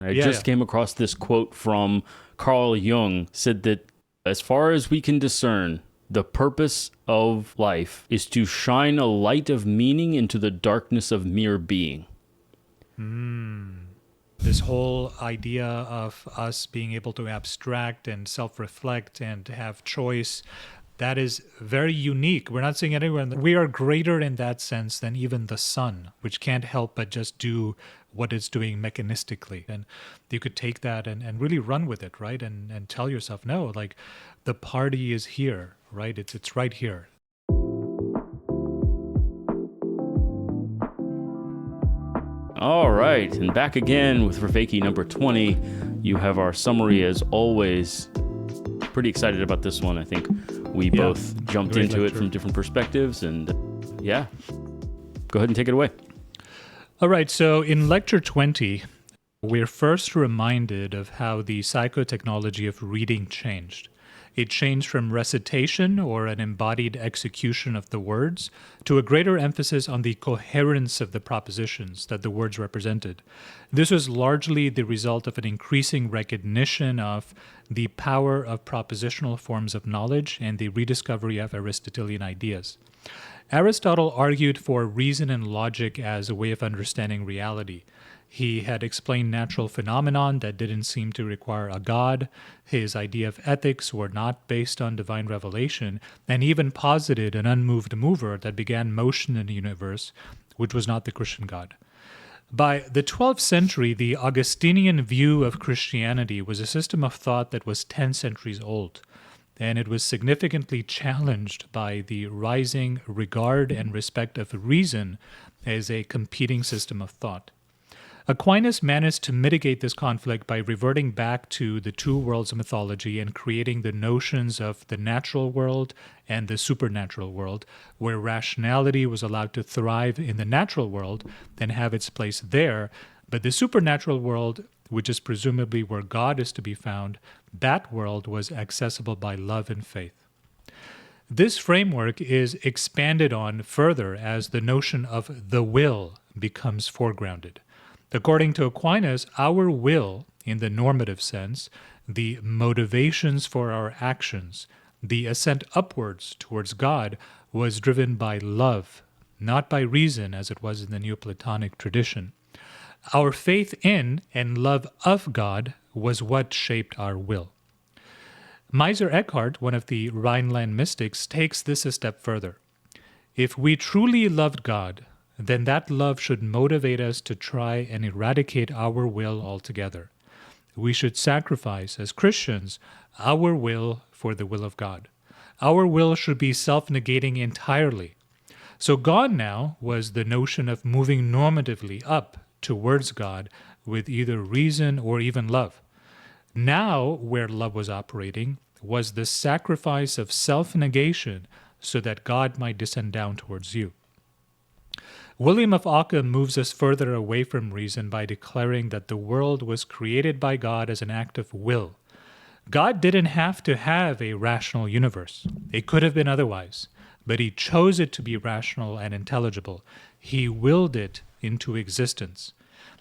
I just came across this quote from Carl Jung, said that as far as we can discern, the purpose of life is to shine a light of meaning into the darkness of mere being. This whole idea of us being able to abstract and self-reflect and to have choice, that is very unique. We're not seeing anywhere. We are greater in that sense than even the sun, which can't help but just do what it's doing mechanistically. And you could take that and really run with it, right? And tell yourself, no, like the party is here, right? It's right here. All right, and back again with Vervaeke number 20. You have our summary as always. Pretty excited about this one. I think we both jumped into it from different perspectives, and go ahead and take it away. All right, so in lecture 20, we're first reminded of how the psychotechnology of reading changed. It changed from recitation, or an embodied execution of the words, to a greater emphasis on the coherence of the propositions that the words represented. This was largely the result of an increasing recognition of the power of propositional forms of knowledge and the rediscovery of Aristotelian ideas. Aristotle argued for reason and logic as a way of understanding reality. He had explained natural phenomenon that didn't seem to require a god. His idea of ethics were not based on divine revelation, and even posited an unmoved mover that began motion in the universe, which was not the Christian God. By the 12th century, the Augustinian view of Christianity was a system of thought that was 10 centuries old, and it was significantly challenged by the rising regard and respect of reason as a competing system of thought. Aquinas managed to mitigate this conflict by reverting back to the two worlds of mythology and creating the notions of the natural world and the supernatural world, where rationality was allowed to thrive in the natural world and have its place there, but the supernatural world, which is presumably where God is to be found, that world was accessible by love and faith. This framework is expanded on further as the notion of the will becomes foregrounded. According to Aquinas, our will, in the normative sense, the motivations for our actions, the ascent upwards towards God, was driven by love, not by reason as it was in the Neoplatonic tradition. Our faith in and love of God was what shaped our will. Meister Eckhart, one of the Rhineland mystics, takes this a step further. If we truly loved God, then that love should motivate us to try and eradicate our will altogether. We should sacrifice, as Christians, our will for the will of God. Our will should be self-negating entirely. So gone now was the notion of moving normatively up towards God with either reason or even love. Now, where love was operating, was the sacrifice of self-negation so that God might descend down towards you. William of Ockham moves us further away from reason by declaring that the world was created by God as an act of will. God didn't have to have a rational universe. It could have been otherwise, but he chose it to be rational and intelligible. He willed it into existence.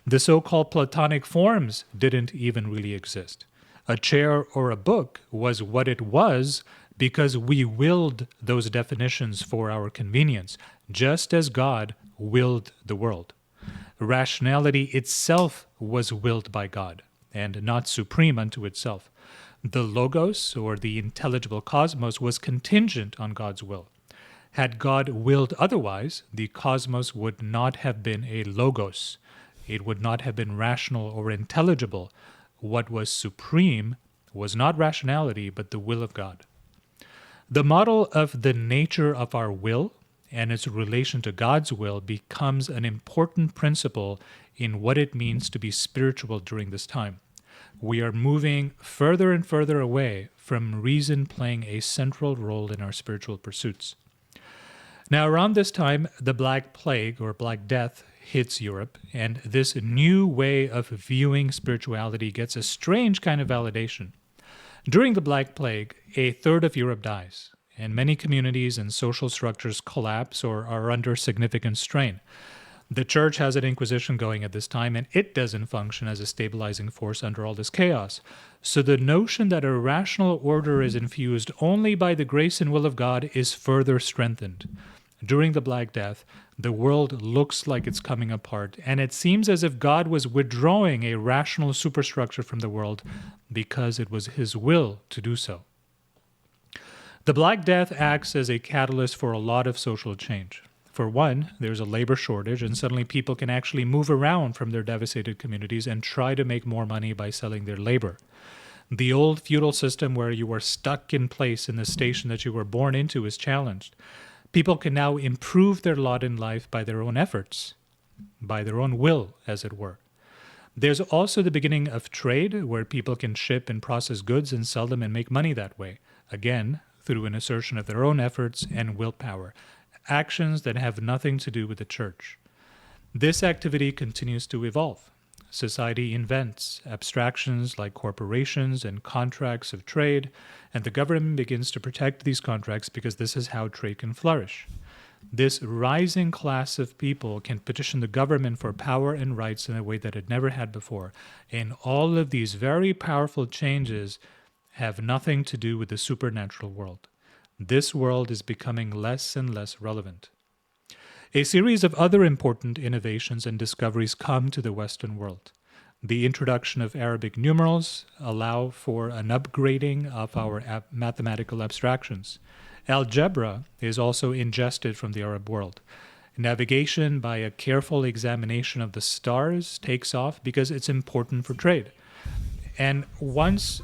The so-called Platonic forms didn't even really exist. A chair or a book was what it was because we willed those definitions for our convenience, just as God willed the world. Rationality itself was willed by God, and not supreme unto itself. The logos, or the intelligible cosmos, was contingent on God's will. Had God willed otherwise, the cosmos would not have been a logos. It would not have been rational or intelligible. What was supreme was not rationality, but the will of God. The model of the nature of our will and its relation to God's will becomes an important principle in what it means to be spiritual during this time. We are moving further and further away from reason playing a central role in our spiritual pursuits. Now, around this time, the Black Plague, or Black Death, hits Europe, and this new way of viewing spirituality gets a strange kind of validation. During the Black Plague, a third of Europe dies, and many communities and social structures collapse or are under significant strain. The church has an inquisition going at this time, and it doesn't function as a stabilizing force under all this chaos. So the notion that a rational order is infused only by the grace and will of God is further strengthened. During the Black Death, the world looks like it's coming apart, and it seems as if God was withdrawing a rational superstructure from the world because it was his will to do so. The Black Death acts as a catalyst for a lot of social change. For one, there's a labor shortage, and suddenly people can actually move around from their devastated communities and try to make more money by selling their labor. The old feudal system where you were stuck in place in the station that you were born into is challenged. People can now improve their lot in life by their own efforts, by their own will, as it were. There's also the beginning of trade, where people can ship and process goods and sell them and make money that way, again, through an assertion of their own efforts and willpower, actions that have nothing to do with the church. This activity continues to evolve. Society invents abstractions like corporations and contracts of trade, and the government begins to protect these contracts because this is how trade can flourish. This rising class of people can petition the government for power and rights in a way that it never had before. And all of these very powerful changes have nothing to do with the supernatural world. This world is becoming less and less relevant. A series of other important innovations and discoveries come to the Western world. The introduction of Arabic numerals allow for an upgrading of our mathematical abstractions. Algebra is also ingested from the Arab world. Navigation by a careful examination of the stars takes off because it's important for trade. And once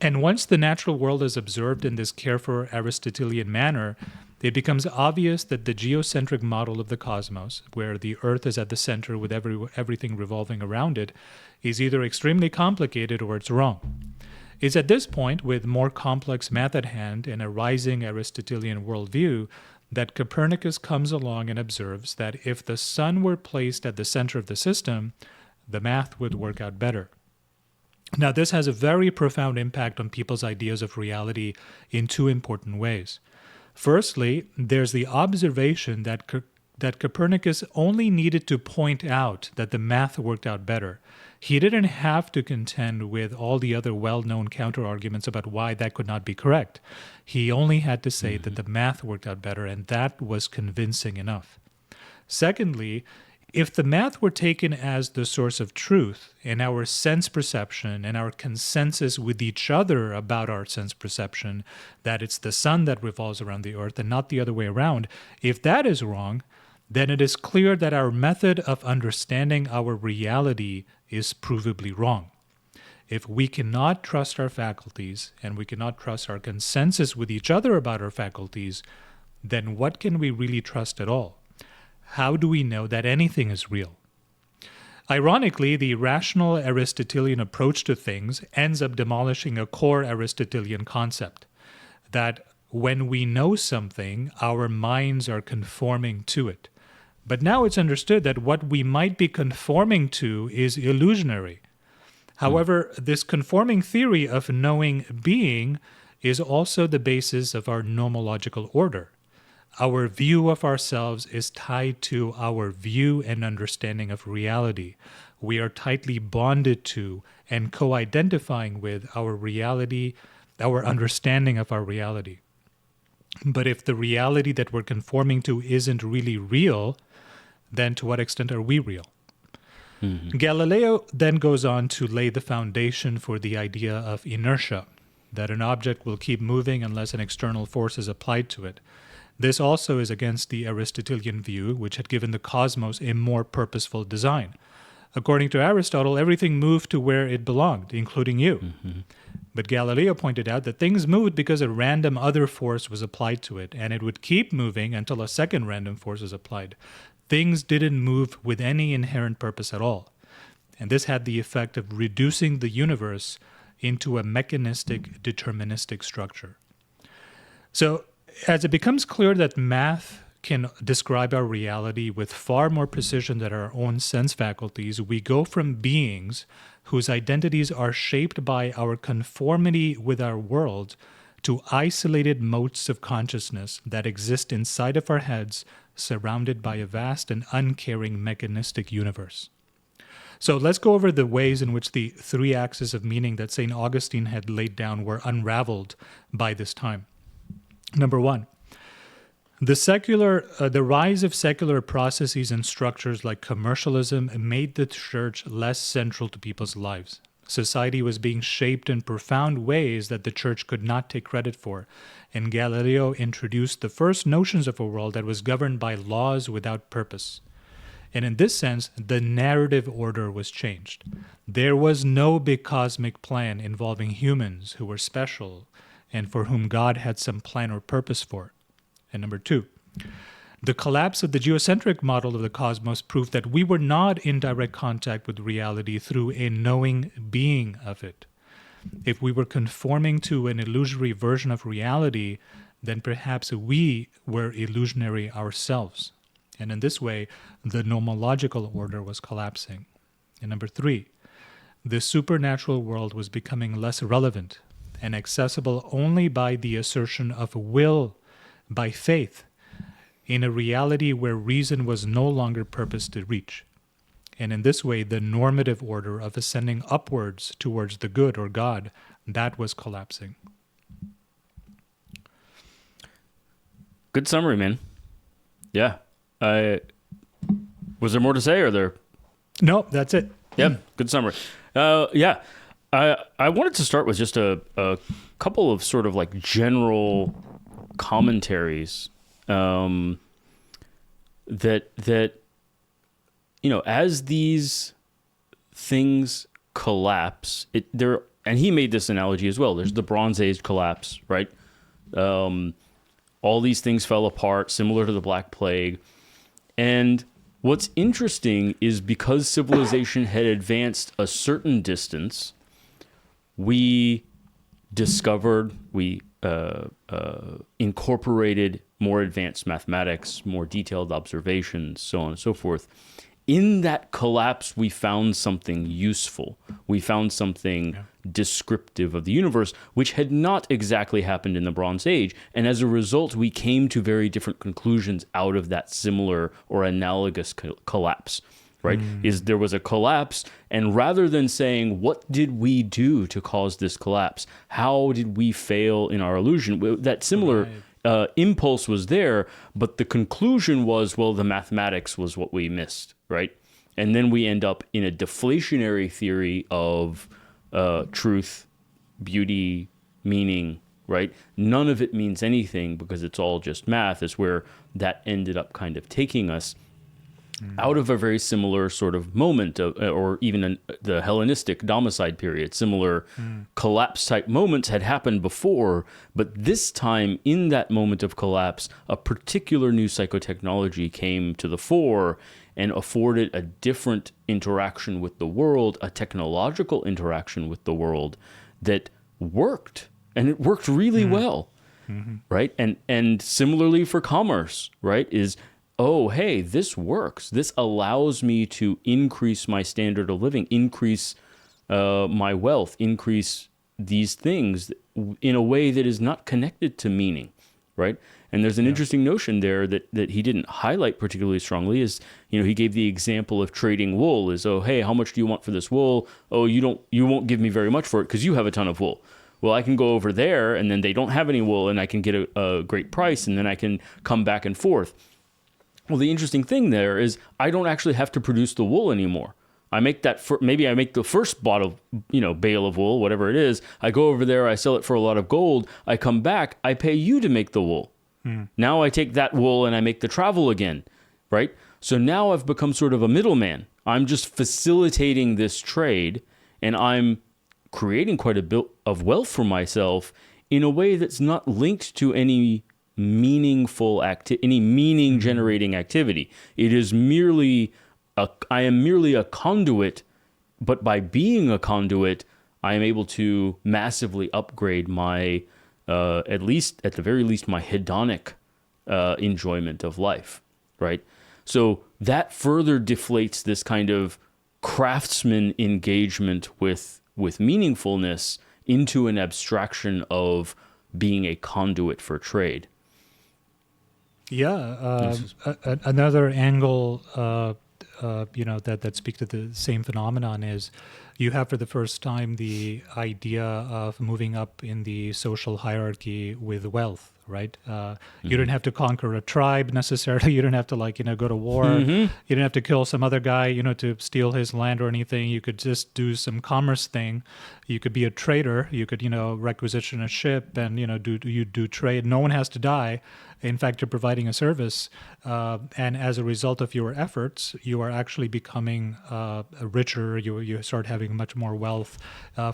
the natural world is observed in this careful Aristotelian manner, it becomes obvious that the geocentric model of the cosmos, where the Earth is at the center with everything revolving around it, is either extremely complicated or it's wrong. It's at this point, with more complex math at hand and a rising Aristotelian worldview, that Copernicus comes along and observes that if the sun were placed at the center of the system, the math would work out better. Now, this has a very profound impact on people's ideas of reality in two important ways. Firstly, there's the observation that Copernicus only needed to point out that the math worked out better. He didn't have to contend with all the other well-known counter-arguments about why that could not be correct. He only had to say that the math worked out better, and that was convincing enough. Secondly, if the math were taken as the source of truth, and our sense perception and our consensus with each other about our sense perception, that it's the sun that revolves around the earth and not the other way around, if that is wrong, then it is clear that our method of understanding our reality is provably wrong. If we cannot trust our faculties and we cannot trust our consensus with each other about our faculties, then what can we really trust at all? How do we know that anything is real? Ironically, the rational Aristotelian approach to things ends up demolishing a core Aristotelian concept, that when we know something, our minds are conforming to it. But now it's understood that what we might be conforming to is illusionary. However, this conforming theory of knowing being is also the basis of our nomological order. Our view of ourselves is tied to our view and understanding of reality. We are tightly bonded to and co-identifying with our reality, our understanding of our reality. But if the reality that we're conforming to isn't really real, then to what extent are we real? Galileo then goes on to lay the foundation for the idea of inertia, that an object will keep moving unless an external force is applied to it. This also is against the Aristotelian view, which had given the cosmos a more purposeful design. According to Aristotle, everything moved to where it belonged, including you. But Galileo pointed out that things moved because a random other force was applied to it, and it would keep moving until a second random force was applied. Things didn't move with any inherent purpose at all. And this had the effect of reducing the universe into a mechanistic, deterministic structure. So, as it becomes clear that math can describe our reality with far more precision than our own sense faculties, we go from beings whose identities are shaped by our conformity with our world to isolated motes of consciousness that exist inside of our heads, surrounded by a vast and uncaring mechanistic universe. So let's go over the ways in which the three axes of meaning that St. Augustine had laid down were unraveled by this time. Number one, the rise of secular processes and structures like commercialism made the church less central to people's lives. Society was being shaped in profound ways that the church could not take credit for, and Galileo introduced the first notions of a world that was governed by laws without purpose. And in this sense, the narrative order was changed. There was no big cosmic plan involving humans who were special and for whom God had some plan or purpose for. And number two, the collapse of the geocentric model of the cosmos proved that we were not in direct contact with reality through a knowing being of it. If we were conforming to an illusory version of reality, then perhaps we were illusionary ourselves. And in this way, the nomological order was collapsing. And number three, the supernatural world was becoming less relevant and accessible only by the assertion of will, by faith, in a reality where reason was no longer purposed to reach. And in this way, the normative order of ascending upwards towards the good or God, that was collapsing. Good summary, man. Yeah. Was there more to say, or there? No, that's it. Yep, good summary. Yeah, I wanted to start with just a couple of sort of like general commentaries that as these things collapse, and he made this analogy as well. There's the Bronze Age collapse, right? All these things fell apart, similar to the Black Plague. And what's interesting is because civilization had advanced a certain distance, we discovered, we incorporated more advanced mathematics, more detailed observations, so on and so forth. In that collapse, we found something useful. We found something descriptive of the universe, which had not exactly happened in the Bronze Age. And as a result, we came to very different conclusions out of that similar or analogous collapse, right? There was a collapse, and rather than saying, what did we do to cause this collapse? How did we fail in our illusion? That similar impulse was there, but the conclusion was, well, the mathematics was what we missed, right? And then we end up in a deflationary theory of truth, beauty, meaning, right? None of it means anything because it's all just math, is where that ended up kind of taking us out of a very similar sort of moment, or even the Hellenistic Domicide period. Similar collapse-type moments had happened before, but this time, in that moment of collapse, a particular new psychotechnology came to the fore and afforded a different interaction with the world, a technological interaction with the world that worked, and it worked really well, right? And similarly for commerce, right, is, oh, hey, this works. This allows me to increase my standard of living, increase my wealth, increase these things in a way that is not connected to meaning, right? And there's an interesting notion there that he didn't highlight particularly strongly is, he gave the example of trading wool is, oh, hey, how much do you want for this wool? Oh, you won't give me very much for it because you have a ton of wool. Well, I can go over there and then they don't have any wool and I can get a great price and then I can come back and forth. Well, the interesting thing there is I don't actually have to produce the wool anymore. I make that maybe I make the first bale of wool, whatever it is. I go over there, I sell it for a lot of gold. I come back, I pay you to make the wool. Now I take that wool and I make the travel again, right? So now I've become sort of a middleman. I'm just facilitating this trade and I'm creating quite a bit of wealth for myself in a way that's not linked to any meaningful any meaning generating activity. It is merely I am merely a conduit, but by being a conduit, I am able to massively upgrade my at the very least my hedonic enjoyment of life, right? So that further deflates this kind of craftsman engagement with meaningfulness into an abstraction of being a conduit for trade. Yeah, another angle, that speaks to the same phenomenon is you have for the first time the idea of moving up in the social hierarchy with wealth, right? You didn't have to conquer a tribe necessarily. You didn't have to go to war. You didn't have to kill some other guy, to steal his land or anything. You could just do some commerce thing. You could be a trader. You could, requisition a ship and, do trade. No one has to die. In fact, you're providing a service. And as a result of your efforts, you are actually becoming richer. You start having much more wealth.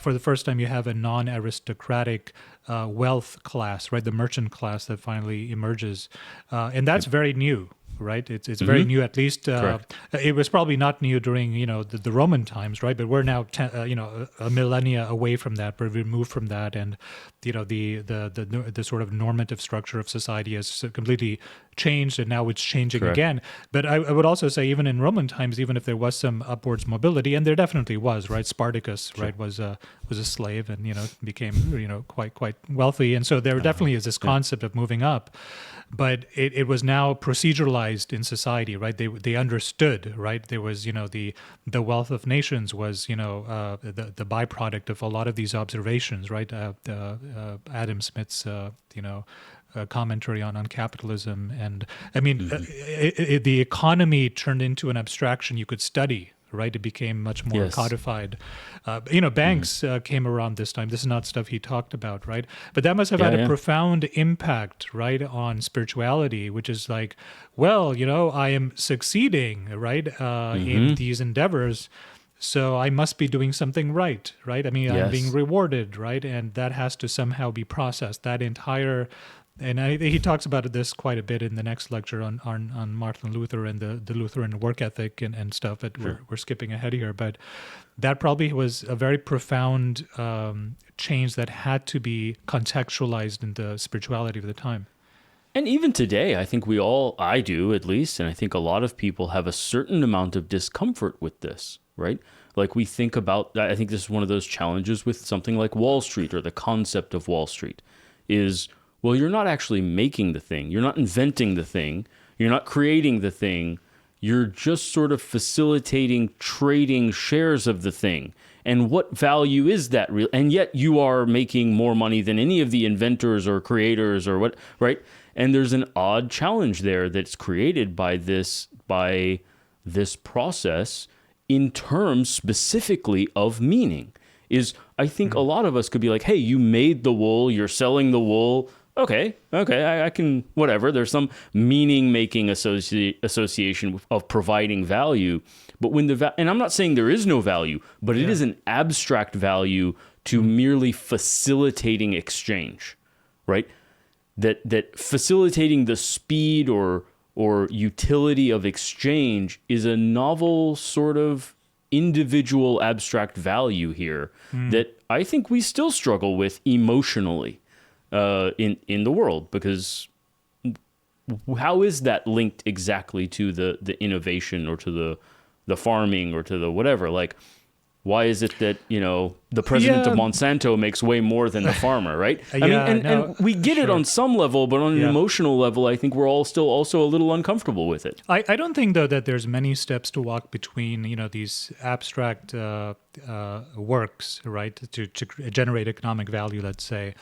For the first time, you have a non-aristocratic wealth class, right? The merchant class that finally emerges. And that's very new. Right, it's very new. At least it was probably not new during the Roman times, right? But we're now a millennia away from that. We're removed from that, and the sort of normative structure of society has completely changed, and now it's changing again. But I would also say, even in Roman times, even if there was some upwards mobility, and there definitely was, right? Spartacus, right, was a slave, and became quite wealthy, and so there definitely is this concept of moving up. But it was now proceduralized in society, right? They understood, right? There was, the wealth of nations was, the byproduct of a lot of these observations, right? Adam Smith's, commentary on capitalism, and I mean, the economy turned into an abstraction you could study. Right, it became much more codified. Banks came around this time. This is not stuff he talked about, right? But that must have had a profound impact, right, on spirituality, which is like, well, I am succeeding, right, in these endeavors, so I must be doing something right? I mean, I'm being rewarded, right, and that has to somehow be processed. That entire And he talks about this quite a bit in the next lecture on Martin Luther and the Lutheran work ethic and stuff. But we're skipping ahead here. But that probably was a very profound change that had to be contextualized in the spirituality of the time. And even today, I think I do at least, and I think a lot of people have a certain amount of discomfort with this, right? Like we think about, I think this is one of those challenges with something like Wall Street or the concept of Wall Street is, well, you're not actually making the thing. You're not inventing the thing. You're not creating the thing. You're just sort of facilitating trading shares of the thing. And what value is that real? And yet you are making more money than any of the inventors or creators or what, right? And there's an odd challenge there that's created by this process in terms specifically of meaning. Is I think a lot of us could be like, hey, you made the wool, you're selling the wool. Okay, I can, whatever. There's some meaning-making association of providing value. But when and I'm not saying there is no value, but it is an abstract value to merely facilitating exchange, right? That facilitating the speed or utility of exchange is a novel sort of individual abstract value here that I think we still struggle with emotionally in the world, because how is that linked exactly to the innovation or to the farming or to the whatever? Like, why is it that, the president of Monsanto makes way more than the farmer, right? I mean, and we get it on some level, but on an emotional level, I think we're all still also a little uncomfortable with it. I don't think, though, that there's many steps to walk between, these abstract works, right, to generate economic value, let's say,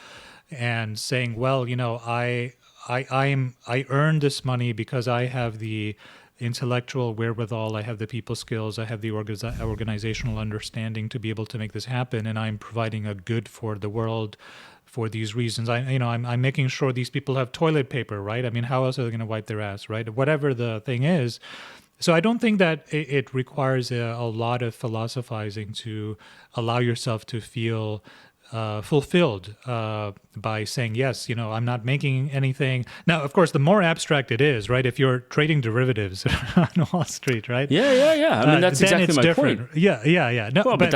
and saying, well, I earned this money because I have the intellectual wherewithal, I have the people skills, I have the organizational understanding to be able to make this happen, and I'm providing a good for the world for these reasons. I'm making sure these people have toilet paper, right? I mean, how else are they going to wipe their ass, right? Whatever the thing is. So I don't think that it requires a lot of philosophizing to allow yourself to feel fulfilled by saying, yes, I'm not making anything. Now, of course, the more abstract it is, right? If you're trading derivatives on Wall Street, right? Yeah. I mean, that's exactly my different. point. Yeah. No, well, but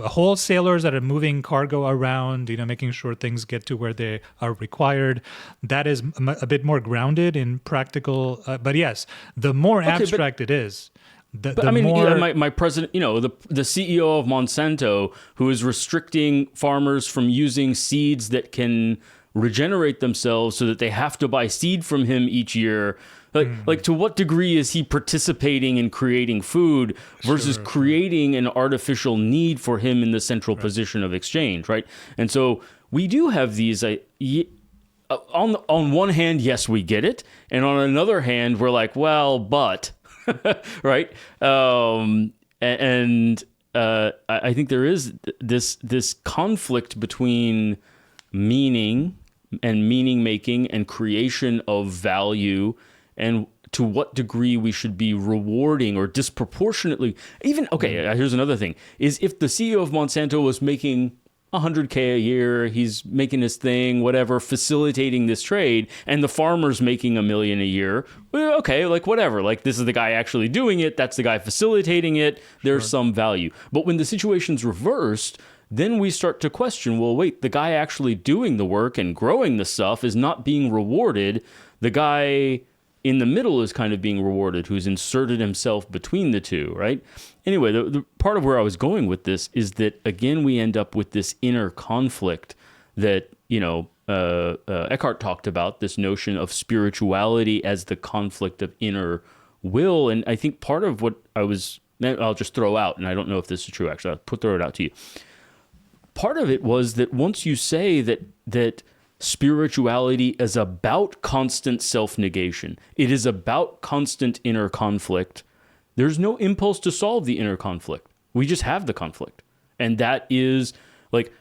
wholesalers that are moving cargo around, making sure things get to where they are required. That is a bit more grounded in practical. But yes, the more abstract it is, But I mean, my president, the CEO of Monsanto, who is restricting farmers from using seeds that can regenerate themselves so that they have to buy seed from him each year. Like to what degree is he participating in creating food versus creating an artificial need for him in the central position of exchange, right? And so we do have these, on one hand, yes, we get it. And on another hand, we're like, well, but, right? I think there is this conflict between meaning and meaning making and creation of value, and to what degree we should be rewarding or disproportionately here's another thing, is if the CEO of Monsanto was making $100K a year, he's making his thing, whatever, facilitating this trade, and the farmer's making $1 million a year, well, okay, like whatever, like this is the guy actually doing it, that's the guy facilitating it, there's some value. But when the situation's reversed, then we start to question, well, wait, the guy actually doing the work and growing the stuff is not being rewarded. The guy in the middle is kind of being rewarded, who's inserted himself between the two, right? Anyway, the part of where I was going with this is that, again, we end up with this inner conflict that, Eckhart talked about, this notion of spirituality as the conflict of inner will. And I think part of what I'll just throw out, and I don't know if this is true, actually, I'll throw it out to you. Part of it was that once you say that spirituality is about constant self-negation, it is about constant inner conflict, there's no impulse to solve the inner conflict. We just have the conflict. And that is, like,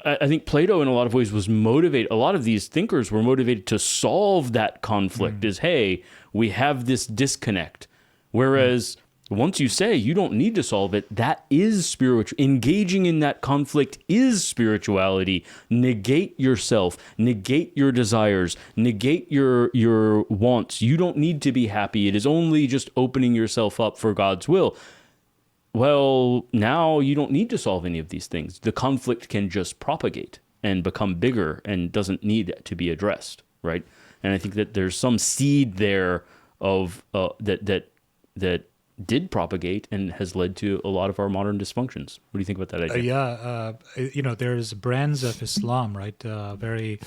I think Plato in a lot of ways was motivated, a lot of these thinkers were motivated to solve that conflict, is, hey, we have this disconnect. Whereas once you say you don't need to solve it, that is spiritual. Engaging in that conflict is spirituality. Negate yourself, negate your desires, negate your wants. You don't need to be happy. It is only just opening yourself up for God's will. Well, now you don't need to solve any of these things. The conflict can just propagate and become bigger and doesn't need to be addressed, right? And I think that there's some seed there of that did propagate and has led to a lot of our modern dysfunctions. What do you think about that idea? There's brands of Islam, right? The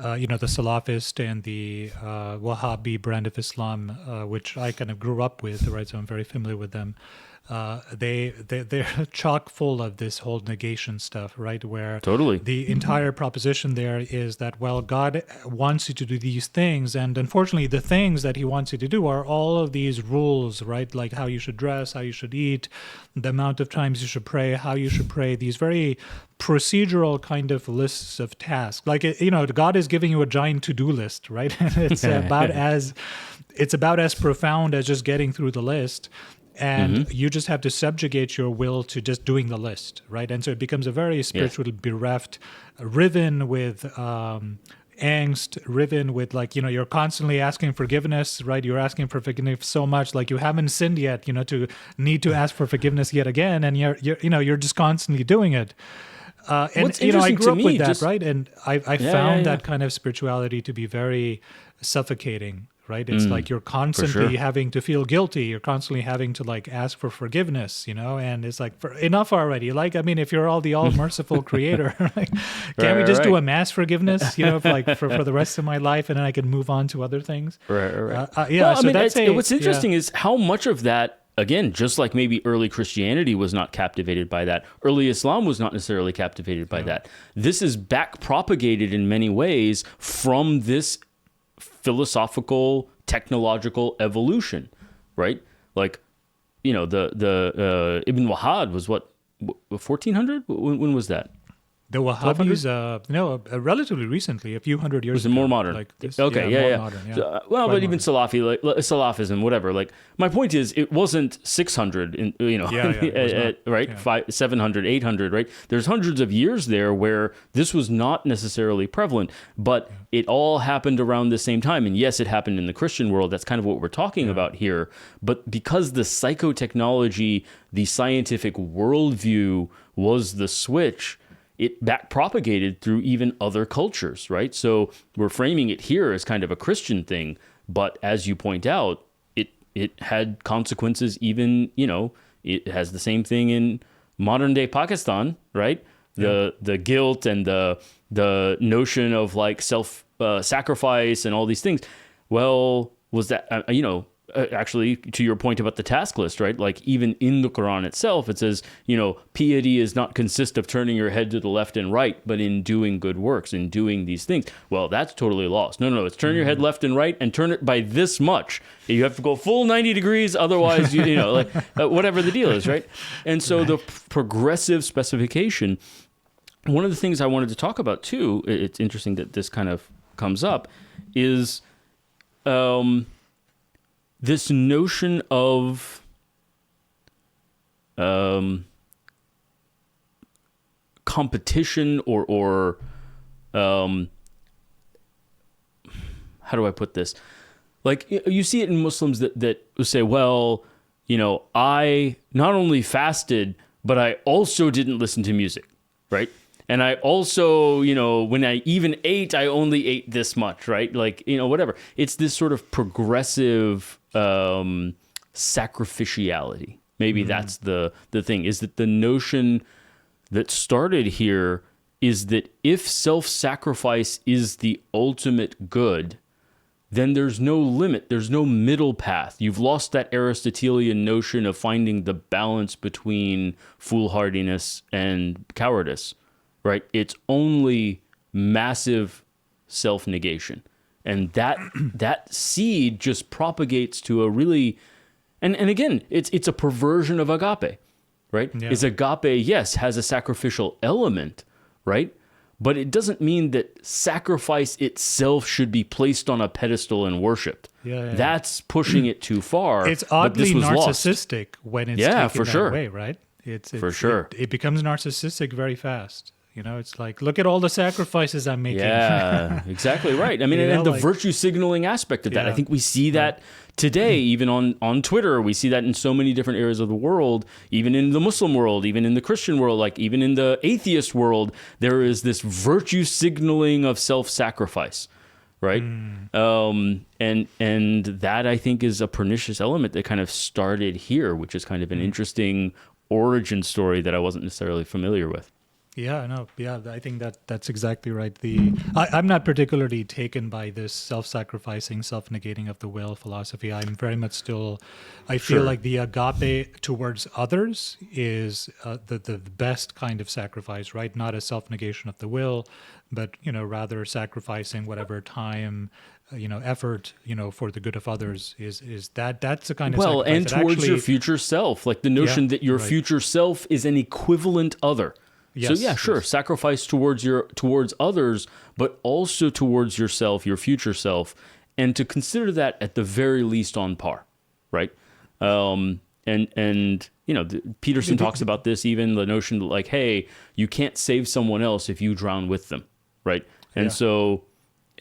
Salafist and the Wahhabi brand of Islam, which I kind of grew up with, right? So I'm very familiar with them. They're chock full of this whole negation stuff, right? Where totally the entire proposition there is that, well, God wants you to do these things, and unfortunately the things that he wants you to do are all of these rules, right? Like how you should dress, how you should eat, the amount of times you should pray, how you should pray, these very procedural kind of lists of tasks. Like, God is giving you a giant to-do list, right? And it's about as profound as just getting through the list. And you just have to subjugate your will to just doing the list, right? And so it becomes a very spiritually bereft, riven with angst, riven with, like, you're constantly asking forgiveness, right? You're asking for forgiveness so much, like you haven't sinned yet, to need to ask for forgiveness yet again, and you're just constantly doing it. And I grew up with that, right? And I found that kind of spirituality to be very suffocating. Right? It's like you're constantly having to feel guilty. You're constantly having to, like, ask for forgiveness, and it's like, enough already. Like, I mean, if you're the all-merciful creator, right? Can't we just do a mass forgiveness, for the rest of my life, and then I can move on to other things? Right. What's interesting is how much of that, again, just like maybe early Christianity was not captivated by that, early Islam was not necessarily captivated by that. This is back-propagated in many ways from this philosophical, technological evolution, right? Like, the Ibn Wahhab was what, 1400? When was that? The Wahhabis, relatively recently, a few hundred years ago. Was it more modern? Like this, okay, yeah. Modern, yeah. So, but even Salafi, like Salafism, whatever. Like, my point is, it wasn't 600, right? Yeah. 700, 800, right? There's hundreds of years there where this was not necessarily prevalent, but it all happened around the same time. And yes, it happened in the Christian world. That's kind of what we're talking about here. But because the psychotechnology, the scientific worldview was the switch, it back propagated through even other cultures, right? So we're framing it here as kind of a Christian thing, but as you point out, it had consequences. Even, it has the same thing in modern day Pakistan, right? The guilt and the notion of like self sacrifice and all these things. Well, was that actually, to your point about the task list, right? Like even in the Quran itself, it says, piety is not consist of turning your head to the left and right, but in doing good works, in doing these things. Well, that's totally lost. No, it's turn your head left and right and turn it by this much. You have to go full 90 degrees. Otherwise, whatever the deal is, right? And so the progressive specification, one of the things I wanted to talk about too, it's interesting that this kind of comes up, is this notion of competition or how do I put this? Like you see it in Muslims that say, well, I not only fasted, but I also didn't listen to music, right? And I also, when I even ate, I only ate this much, right? Like, whatever. It's this sort of progressive sacrificiality. Maybe that's the thing, is that the notion that started here is that if self-sacrifice is the ultimate good, then there's no limit. There's no middle path. You've lost that Aristotelian notion of finding the balance between foolhardiness and cowardice. Right? It's only massive self-negation. And that seed just propagates to a really, and again, it's a perversion of agape, right? Yeah. Is agape, yes, has a sacrificial element, right? But it doesn't mean that sacrifice itself should be placed on a pedestal and worshipped. Yeah. That's pushing it too far. It's oddly narcissistic when it's taken for that sure. way, right? It's for sure. It becomes narcissistic very fast. It's like, look at all the sacrifices I'm making. Yeah, exactly right. I mean, and the virtue signaling aspect of that. I think we see that today, even on Twitter. We see that in so many different areas of the world, even in the Muslim world, even in the Christian world, like even in the atheist world, there is this virtue signaling of self-sacrifice, right? And that, I think, is a pernicious element that kind of started here, which is kind of an interesting origin story that I wasn't necessarily familiar with. Yeah, no, yeah, I think that's exactly right. I'm not particularly taken by this self-sacrificing, self-negating of the will philosophy. I'm very much still, I feel like the agape towards others is the best kind of sacrifice, right? Not a self-negation of the will, but, rather sacrificing whatever time, effort, for the good of others is that's the kind of sacrifice. Well, and towards your future self, like the notion that your future self is an equivalent other. Yes, so sure, sacrifice towards others, but also towards yourself, your future self, and to consider that at the very least on par, right? And Peterson talks about this, even the notion that like, hey, you can't save someone else if you drown with them, right? And so,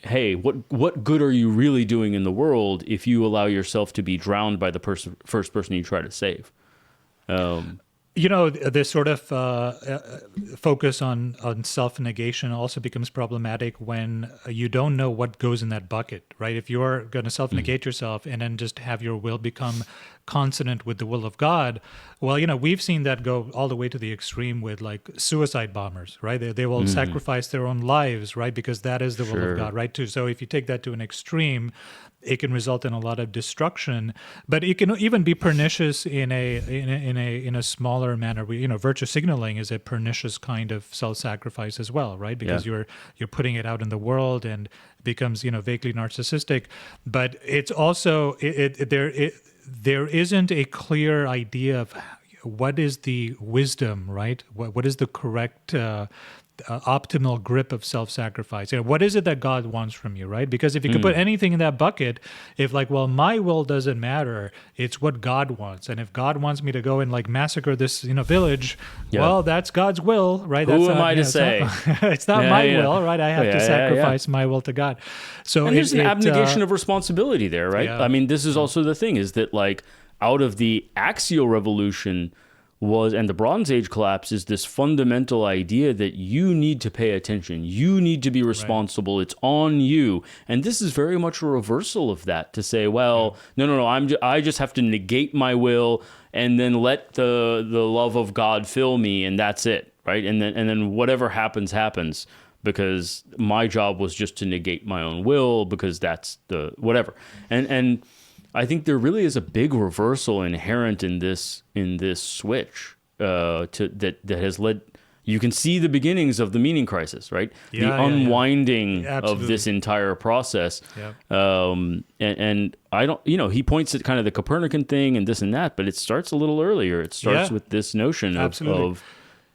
hey, what good are you really doing in the world if you allow yourself to be drowned by the first person you try to save? This sort of focus on self-negation also becomes problematic when you don't know what goes in that bucket, right? If you're going to self-negate yourself and then just have your will become consonant with the will of God, well, we've seen that go all the way to the extreme with like suicide bombers, right? They will sacrifice their own lives, right? Because that is the will of God, right? So if you take that to an extreme, it can result in a lot of destruction, but it can even be pernicious in a smaller manner. Virtue signaling is a pernicious kind of self-sacrifice as well, right? Because you're putting it out in the world and it becomes vaguely narcissistic. But it's also there isn't a clear idea of what is the wisdom, right? What is the correct optimal grip of self-sacrifice? What is it that God wants from you, right? Because if you could put anything in that bucket, if like, well, my will doesn't matter, it's what God wants. And if God wants me to go and like massacre this, village, well, that's God's will, right? Who am I to say? It's not my will, right? I have to sacrifice my will to God. So and there's an abnegation of responsibility there, right? Yeah. I mean, this is also the thing, is that like out of the axial revolution, and the Bronze Age collapse is this fundamental idea that you need to pay attention. You need to be responsible. Right. It's on you. And this is very much a reversal of that, to say, well, no, I just have to negate my will and then let the love of God fill me, and that's it, right? And then whatever happens, because my job was just to negate my own will, because that's the whatever. And I think there really is a big reversal inherent in this switch that has led. You can see the beginnings of the meaning crisis, right? The unwinding of this entire process. Yeah. And I don't, you know, he points at kind of the Copernican thing and this and that, but it starts a little earlier. It starts with this notion of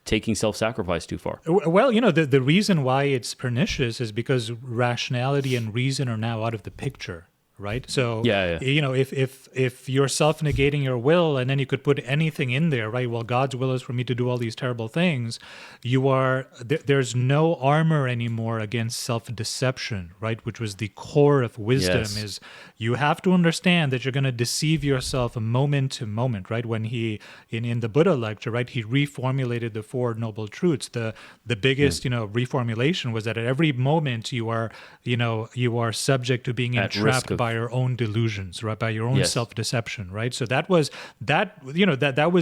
taking self-sacrifice too far. Well, you know, the reason why it's pernicious is because rationality and reason are now out of the picture. Right. So, you know, if you're self-negating your will, and then you could put anything in there, right? Well, God's will is for me to do all these terrible things. There's no armor anymore against self-deception, right? Which was the core of wisdom. Is you have to understand that you're going to deceive yourself moment to moment, right? When he in the Buddha lecture, right, he reformulated the Four Noble Truths. The biggest, you know, reformulation was that at every moment you are subject to being entrapped by your own delusions, right? By your own self-deception, right? So that was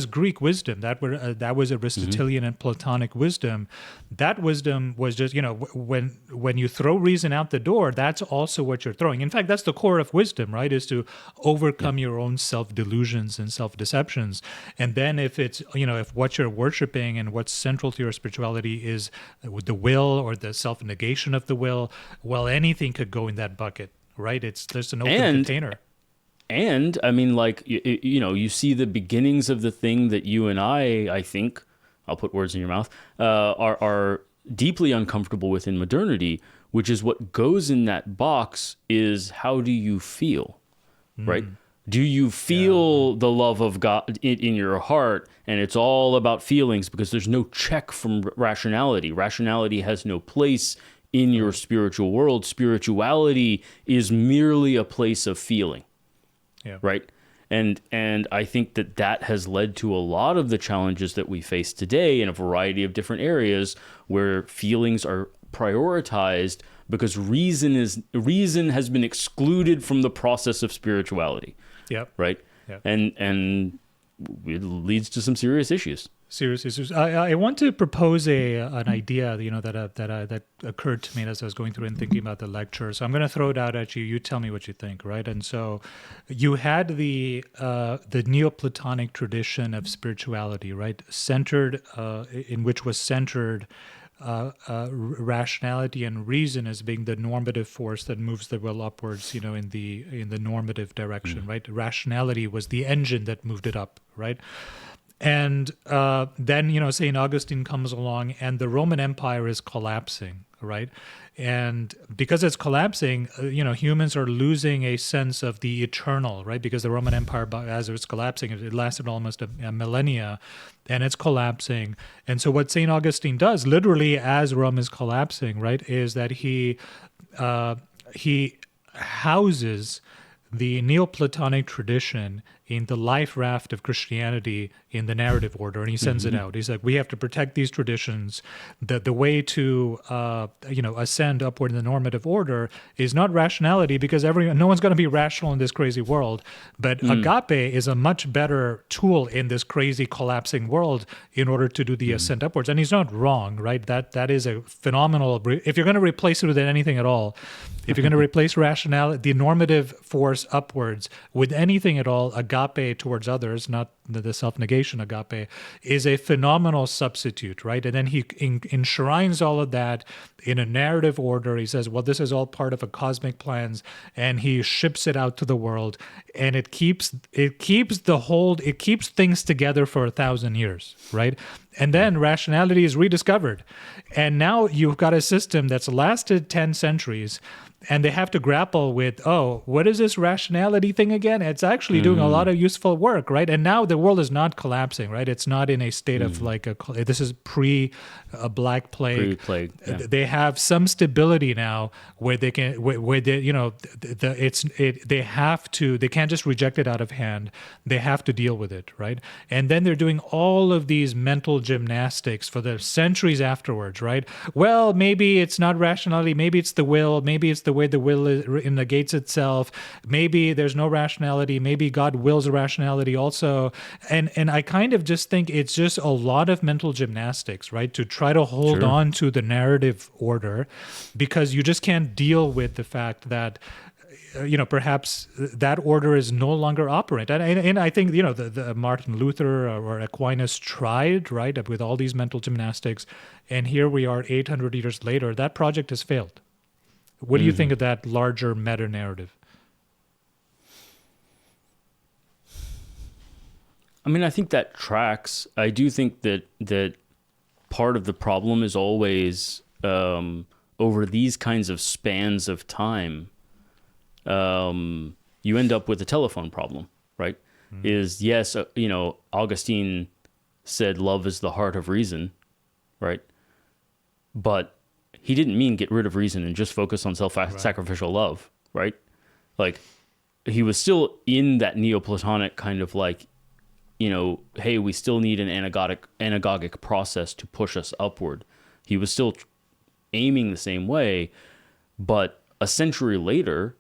Greek wisdom. That was Aristotelian and Platonic wisdom. That wisdom was just, you know, when you throw reason out the door, that's also what you're throwing. In fact, that's the core of wisdom, right? Is to overcome your own self-delusions and self-deceptions. And then if it's, you know, if what you're worshiping and what's central to your spirituality is the will or the self-negation of the will, well, anything could go in that bucket. Right, there's an open container. And I mean, like, you know, you see the beginnings of the thing that you and I think, I'll put words in your mouth, are deeply uncomfortable with in modernity, which is what goes in that box is, how do you feel, right? Do you feel the love of God in your heart? And it's all about feelings, because there's no check from rationality. Rationality has no place in your spiritual world. Spirituality is merely a place of feeling, right? And I think that has led to a lot of the challenges that we face today in a variety of different areas, where feelings are prioritized because reason has been excluded from the process of spirituality. Right. And it leads to some serious issues. I want to propose an idea, you know, that occurred to me as I was going through and thinking about the lecture. So I'm going to throw it out at you. You tell me what you think, right? And so you had the Neoplatonic tradition of spirituality, right? Centered, in which was centered rationality and reason as being the normative force that moves the will upwards, you know, in the normative direction, right? Rationality was the engine that moved it up, right? And then, you know, St. Augustine comes along and the Roman Empire is collapsing, right? And because it's collapsing, you know, humans are losing a sense of the eternal, right? Because the Roman Empire, as it was collapsing, it lasted almost a millennia, and it's collapsing. And so what St. Augustine does, literally as Rome is collapsing, right, is that he houses the Neoplatonic tradition in the life raft of Christianity in the narrative order, and he sends it out. He's like, we have to protect these traditions. The way to ascend upward in the normative order is not rationality, because no one's going to be rational in this crazy world. But agape is a much better tool in this crazy collapsing world in order to do the ascent upwards. And he's not wrong, right? That is a phenomenal. If you're going to replace it with anything at all, if you're going to replace rationality, the normative force upwards, with anything at all, agape towards others, not the self-negation agape, is a phenomenal substitute, right? And then he enshrines all of that in a narrative order. He says, well, this is all part of a cosmic plans, and he ships it out to the world, and it keeps things together for 1,000 years, right? And then rationality is rediscovered. And now you've got a system that's lasted 10 centuries, And they have to grapple with, oh, what is this rationality thing again? It's actually doing a lot of useful work, right? And now the world is not collapsing, right? It's not in a state of like this is pre-Black Plague. Pre-plague, yeah. They have some stability now where they can, where they, you know, they can't just reject it out of hand. They have to deal with it, right? And then they're doing all of these mental gymnastics for the centuries afterwards, right? Well, maybe it's not rationality, maybe it's the will, maybe it's the way the will negates itself, maybe there's no rationality, maybe God wills a rationality also. And I kind of just think it's just a lot of mental gymnastics, right? To try to hold on to the narrative order, because you just can't deal with the fact that perhaps that order is no longer operant. And I think, the Martin Luther or Aquinas tried, right, with all these mental gymnastics, and here we are 800 years later, that project has failed. What do you think of that larger meta-narrative? I mean, I think that tracks. I do think that part of the problem is always over these kinds of spans of time, you end up with a telephone problem, right? Yes, Augustine said love is the heart of reason, right? But he didn't mean get rid of reason and just focus on self-sacrificial love, right? Like, he was still in that Neoplatonic kind of like, hey, we still need an anagogic process to push us upward. He was still aiming the same way, but a century later,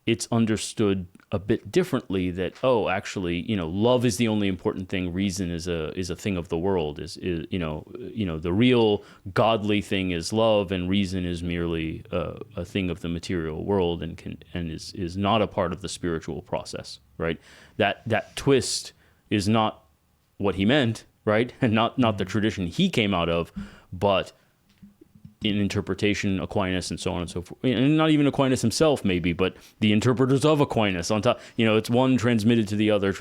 it's understood a bit differently that, oh, actually, love is the only important thing. Reason is a thing of the world. Is the real godly thing is love, and reason is merely a thing of the material world, and is not a part of the spiritual process, right? That twist is not what he meant, right? And not the tradition he came out of, but in interpretation, Aquinas and so on and so forth. And not even Aquinas himself, maybe, but the interpreters of Aquinas on top. It's one transmitted to the other,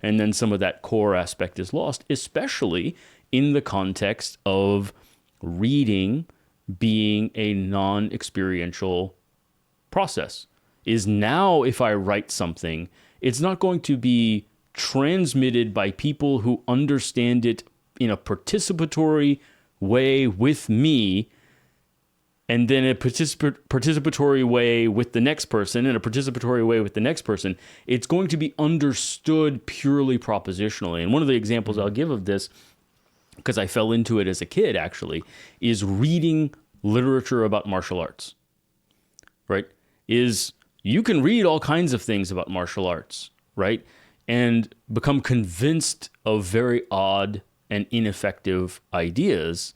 and then some of that core aspect is lost, especially in the context of reading being a non-experiential process. Is now, if I write something, it's not going to be transmitted by people who understand it in a participatory way with me, and then a participatory way with the next person, and a participatory way with the next person. It's going to be understood purely propositionally. And one of the examples I'll give of this, because I fell into it as a kid actually, is reading literature about martial arts, right? You can read all kinds of things about martial arts, right? And become convinced of very odd and ineffective ideas,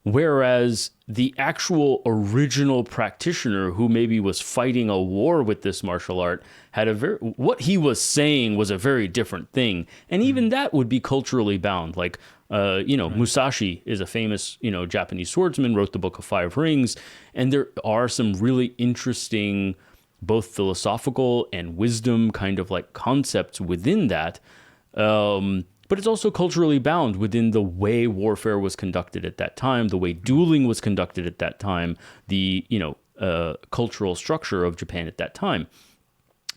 whereas the actual original practitioner who maybe was fighting a war with this martial art had what he was saying was a very different thing, and even that would be culturally bound. Like Musashi is a famous Japanese swordsman, wrote the Book of Five Rings, and there are some really interesting both philosophical and wisdom kind of like concepts within that. But it's also culturally bound within the way warfare was conducted at that time, the way dueling was conducted at that time, the cultural structure of Japan at that time.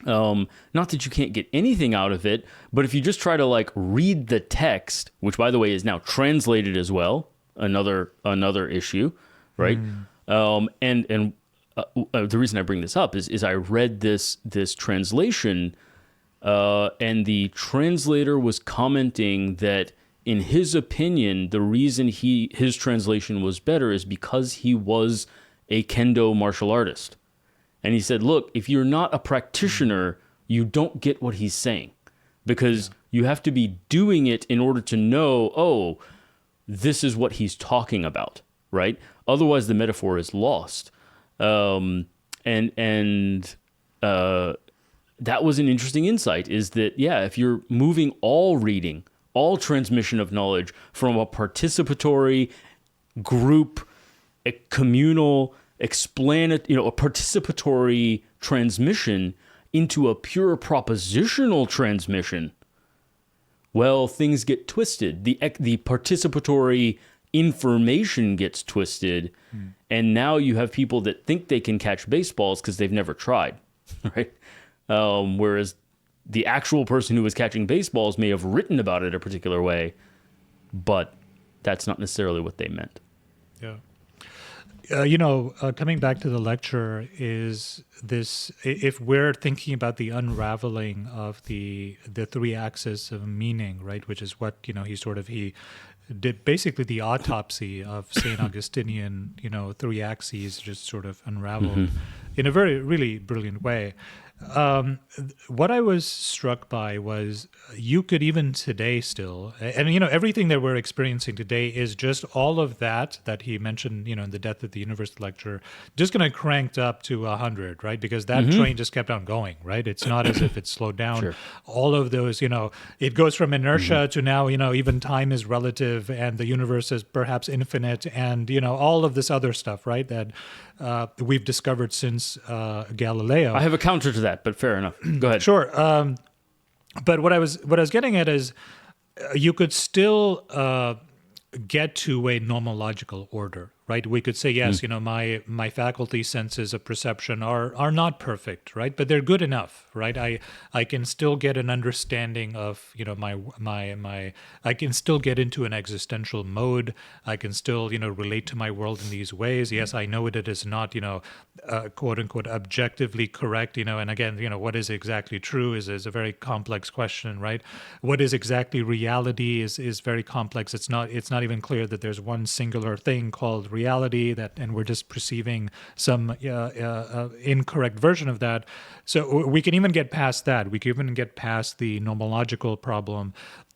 Not that you can't get anything out of it, but if you just try to like read the text, which by the way is now translated as well, another issue, right? The reason I bring this up is I read this translation. And the translator was commenting that, in his opinion, the reason his translation was better is because he was a kendo martial artist. And he said, look, if you're not a practitioner, you don't get what he's saying, because you have to be doing it in order to know, oh, this is what he's talking about, right? Otherwise, the metaphor is lost. That was an interesting insight, is that, if you're moving all reading, all transmission of knowledge from a participatory group, a communal, a participatory transmission into a pure propositional transmission, well, things get twisted. The participatory information gets twisted, and now you have people that think they can catch baseballs because they've never tried, right? Whereas the actual person who was catching baseballs may have written about it a particular way, but that's not necessarily what they meant. Yeah. Coming back to the lecture is this, if we're thinking about the unraveling of the three axes of meaning, right, which is what, he did basically the autopsy of St. Augustinian, three axes just sort of unraveled in a very, really brilliant way. What I was struck by was you could even today still, and everything that we're experiencing today is just all of that he mentioned, in the Death of the Universe lecture, just going to cranked up to 100, right? Because that train just kept on going, right? It's not as if it slowed down. Sure. All of those, it goes from inertia to now, even time is relative and the universe is perhaps infinite, and all of this other stuff, right? That we've discovered since Galileo. I have a counter to that, but fair enough. Go ahead. Sure. But what I was getting at is you could still get to a nomological order, right? We could say, yes, my faculty senses of perception are not perfect, right? But they're good enough, right? I can still get an understanding of, my I can still get into an existential mode. I can still, relate to my world in these ways. Yes, I know it is not, quote unquote, objectively correct, and again, what is exactly true is a very complex question, right? What is exactly reality is very complex. It's not even clear that there's one singular thing called reality and we're just perceiving some incorrect version of that. So we can even get past that. We can even get past the nomological problem.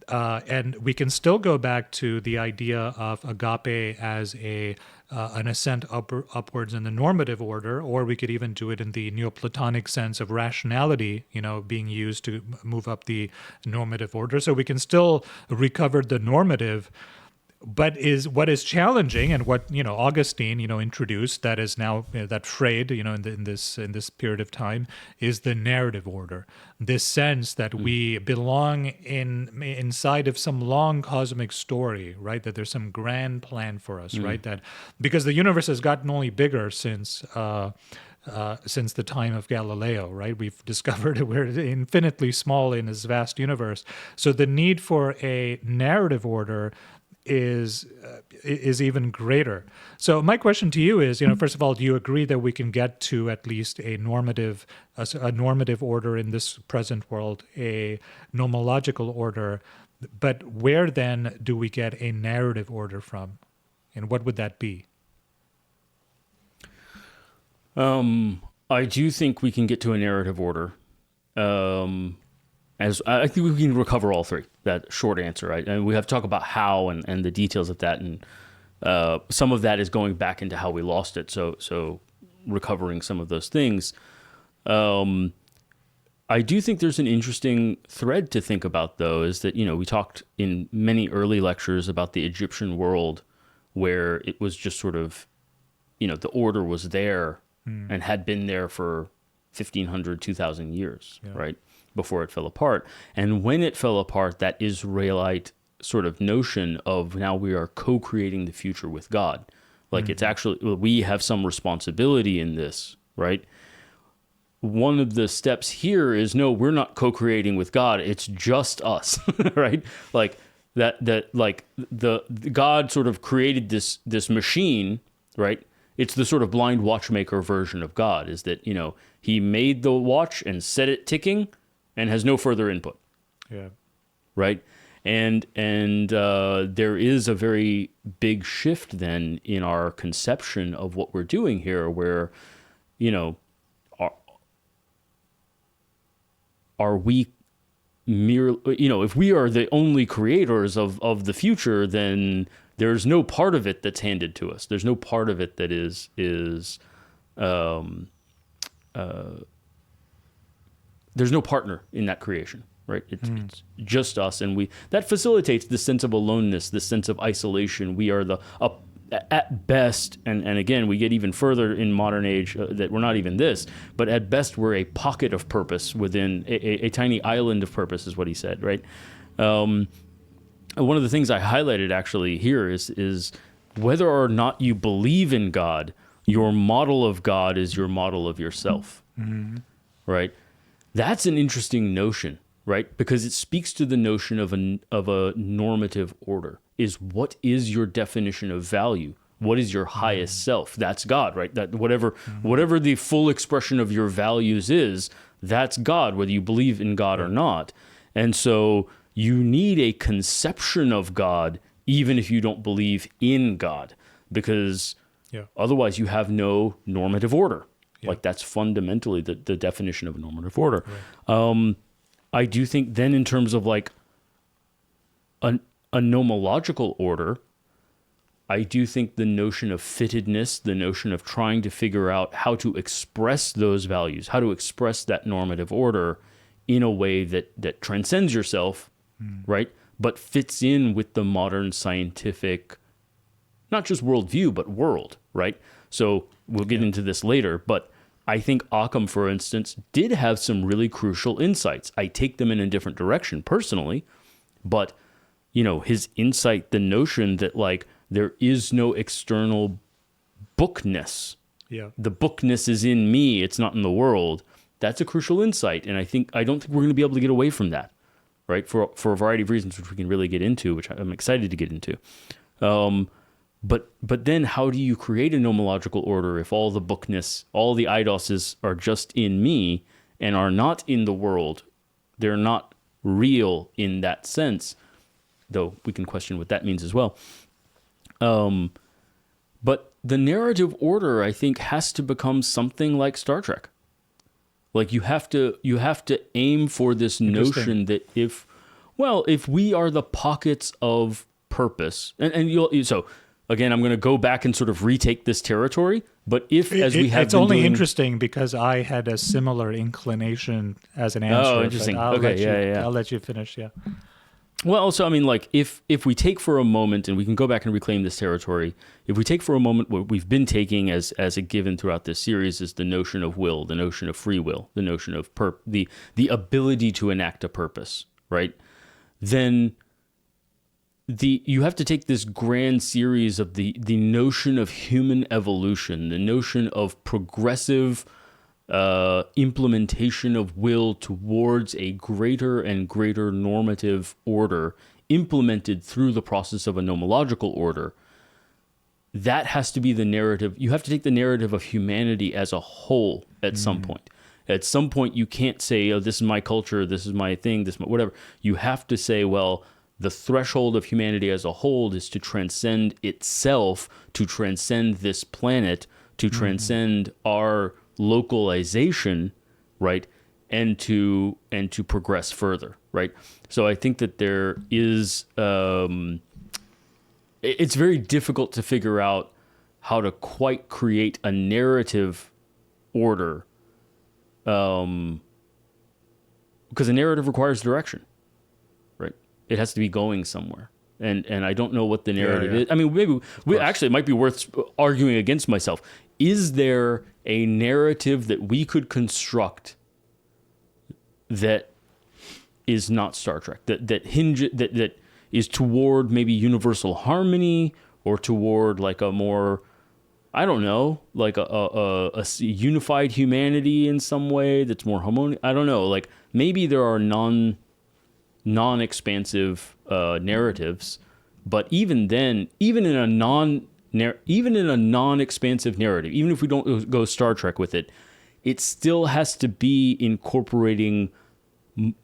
And we can still go back to the idea of agape as an ascent upwards in the normative order, or we could even do it in the Neoplatonic sense of rationality, being used to move up the normative order. So we can still recover the normative. But what is challenging, and what Augustine introduced, that is now that Freud in this period of time, is the narrative order. This sense that we belong inside of some long cosmic story, right? That there's some grand plan for us, right? That because the universe has gotten only bigger since the time of Galileo, right? We've discovered that we're infinitely small in this vast universe. So the need for a narrative order is even greater. So my question to you is, first of all, do you agree that we can get to at least a normative order in this present world, a nomological order, but where then do we get a narrative order from, and what would that be? I do think we can get to a narrative order. As I think we can recover all three. That short answer, right? And we have to talk about how and the details of that, and some of that is going back into how we lost it. So recovering some of those things. I do think there's an interesting thread to think about, though, is that we talked in many early lectures about the Egyptian world, where it was just sort of, the order was there and had been there for 1,500, 2,000 years, right? Before it fell apart. And when it fell apart, that Israelite sort of notion of now we are co-creating the future with God. Like it's actually, we have some responsibility in this, right? One of the steps here is, no, we're not co-creating with God. It's just us, right? Like the God sort of created this machine, right? It's the sort of blind watchmaker version of God, is that, he made the watch and set it ticking, and has no further input. Yeah. Right? And there is a very big shift then in our conception of what we're doing here, where, are we merely, if we are the only creators of the future, then there's no part of it that's handed to us. There's no part of it that is there's no partner in that creation, right? It's just us, and that facilitates this sense of aloneness, this sense of isolation. We are at best, and again, we get even further in modern age that we're not even this, but at best we're a pocket of purpose within a tiny island of purpose, is what he said, right? And one of the things I highlighted actually here is whether or not you believe in God, your model of God is your model of yourself, right? That's an interesting notion, right? Because it speaks to the notion of a normative order. Is what is your definition of value? What is your highest self? That's God, right? That whatever the full expression of your values is, that's God, whether you believe in God or not. And so you need a conception of God, even if you don't believe in God, because otherwise you have no normative order. Like that's fundamentally the definition of a normative order. Right. I do think then in terms of like a nomological order, I do think the notion of fittedness, the notion of trying to figure out how to express those values, how to express that normative order in a way that transcends yourself, right? But fits in with the modern scientific, not just worldview, but world, right? So we'll get into this later, but I think Ockham, for instance, did have some really crucial insights. I take them in a different direction personally, but, you know, his insight, the notion that like there is no external bookness. Yeah. The bookness is in me, it's not in the world. That's a crucial insight, and I don't think we're going to be able to get away from that, right? For a variety of reasons, which we can really get into, which I'm excited to get into. But then how do you create a nomological order if all the bookness, all the eidoses are just in me and are not in the world? They're not real in that sense, though we can question what that means as well. But the narrative order, I think, has to become something like Star Trek. Like you have to aim for this notion that if we are the pockets of purpose, so again, I'm going to go back and sort of retake this territory. But it's only interesting because I had a similar inclination as an answer. Oh, interesting. I'll let you finish. Yeah. Well, so I mean, like if we take for a moment, and we can go back and reclaim this territory, if we take for a moment what we've been taking as a given throughout this series is the notion of will, the notion of free will, the notion of the ability to enact a purpose, right? Then you have to take this grand series of the notion of human evolution, the notion of progressive implementation of will towards a greater and greater normative order implemented through the process of a nomological order. That has to be the narrative. You have to take the narrative of humanity as a whole at some point. At some point, you can't say, oh, this is my culture, this is my thing, this is my whatever. You have to say, well, the threshold of humanity as a whole is to transcend itself, to transcend this planet, to transcend our localization, right, and to progress further, right? So I think that there is it's very difficult to figure out how to quite create a narrative order, because a narrative requires direction, right? It has to be going somewhere. And I don't know what the narrative is. I mean, maybe it might be worth arguing against myself. Is there a narrative that we could construct that is not Star Trek, that is toward maybe universal harmony, or toward like a more, I don't know, like a unified humanity in some way that's more harmonious? I don't know. Like maybe there are non-expansive narratives, but even then, even in a non-expansive narrative, even if we don't go Star Trek with it, it still has to be incorporating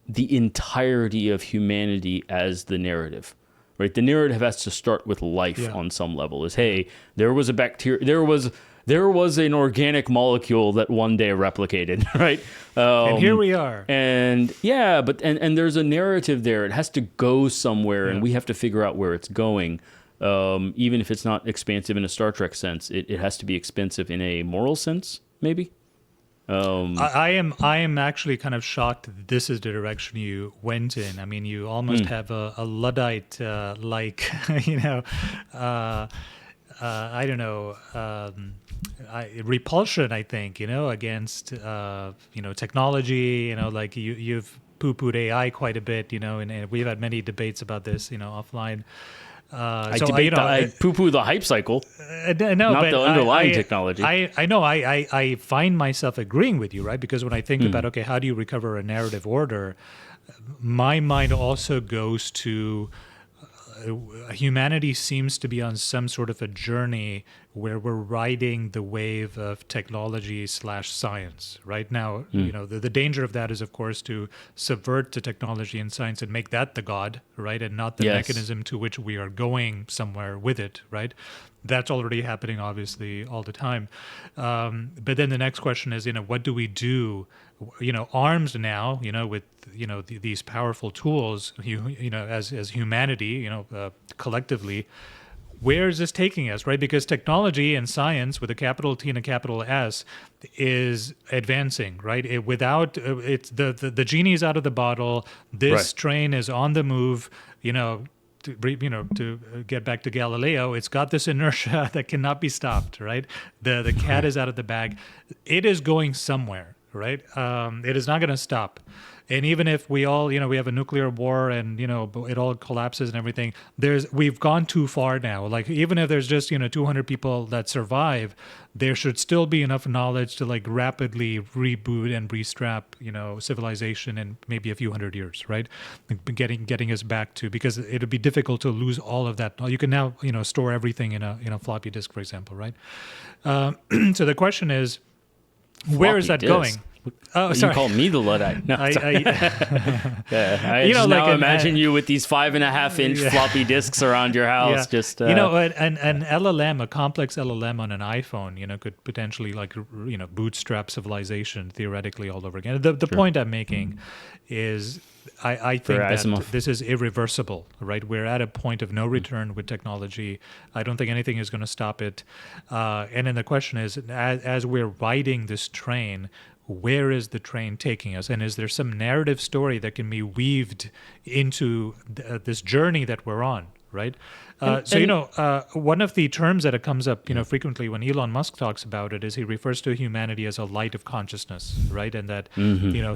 the entirety of humanity as the narrative, right? The narrative has to start with life on some level. Is, hey, there was a bacteria, there was an organic molecule that one day replicated, right? And here we are. And and there's a narrative there. It has to go somewhere, and we have to figure out where it's going. Even if it's not expansive in a Star Trek sense, it has to be expansive in a moral sense, maybe. I am actually kind of shocked that this is the direction you went in. I mean, you almost have a Luddite like, I don't know, repulsion, I think, against technology. Like you've poo-pooed AI quite a bit, and we've had many debates about this, offline. I poo-poo the hype cycle, no, not but the underlying technology. I know. I find myself agreeing with you, right? Because when I think about, okay, how do you recover a narrative order, my mind also goes to humanity seems to be on some sort of a journey where we're riding the wave of technology/science. Right now, the danger of that is, of course, to subvert the technology and science and make that the god, right, and not the mechanism to which we are going somewhere with it, right? That's already happening, obviously, all the time. But then the next question is, what do we do? Armed now, with these powerful tools, as humanity, collectively, where is this taking us, right? Because technology and science, with a capital T and a capital S, is advancing, right? It's the genie's out of the bottle. This train is on the move, to get back to Galileo, it's got this inertia that cannot be stopped, right? The cat is out of the bag. It is going somewhere, right? It is not going to stop. And even if we all, we have a nuclear war and, it all collapses and everything, we've gone too far now. Like, even if there's just, 200 people that survive, there should still be enough knowledge to rapidly reboot and restrap, civilization in maybe a few hundred years, right? Getting us back to, because it'd be difficult to lose all of that. You can now, store everything in a floppy disk, for example, right? So the question is, where is that going? Oh, sorry. You call me the Luddite. No, I just now imagine you with these 5.5-inch floppy disks around your house. Just an LLM, a complex LLM on an iPhone, could potentially bootstrap civilization theoretically all over again. The point I'm making is, I think that this is irreversible, right? We're at a point of no return with technology. I don't think anything is going to stop it. And then the question is, as we're riding this train, where is the train taking us? And is there some narrative story that can be weaved into this journey that we're on, right? One of the terms that it comes up, frequently when Elon Musk talks about it is he refers to humanity as a light of consciousness, right? And that,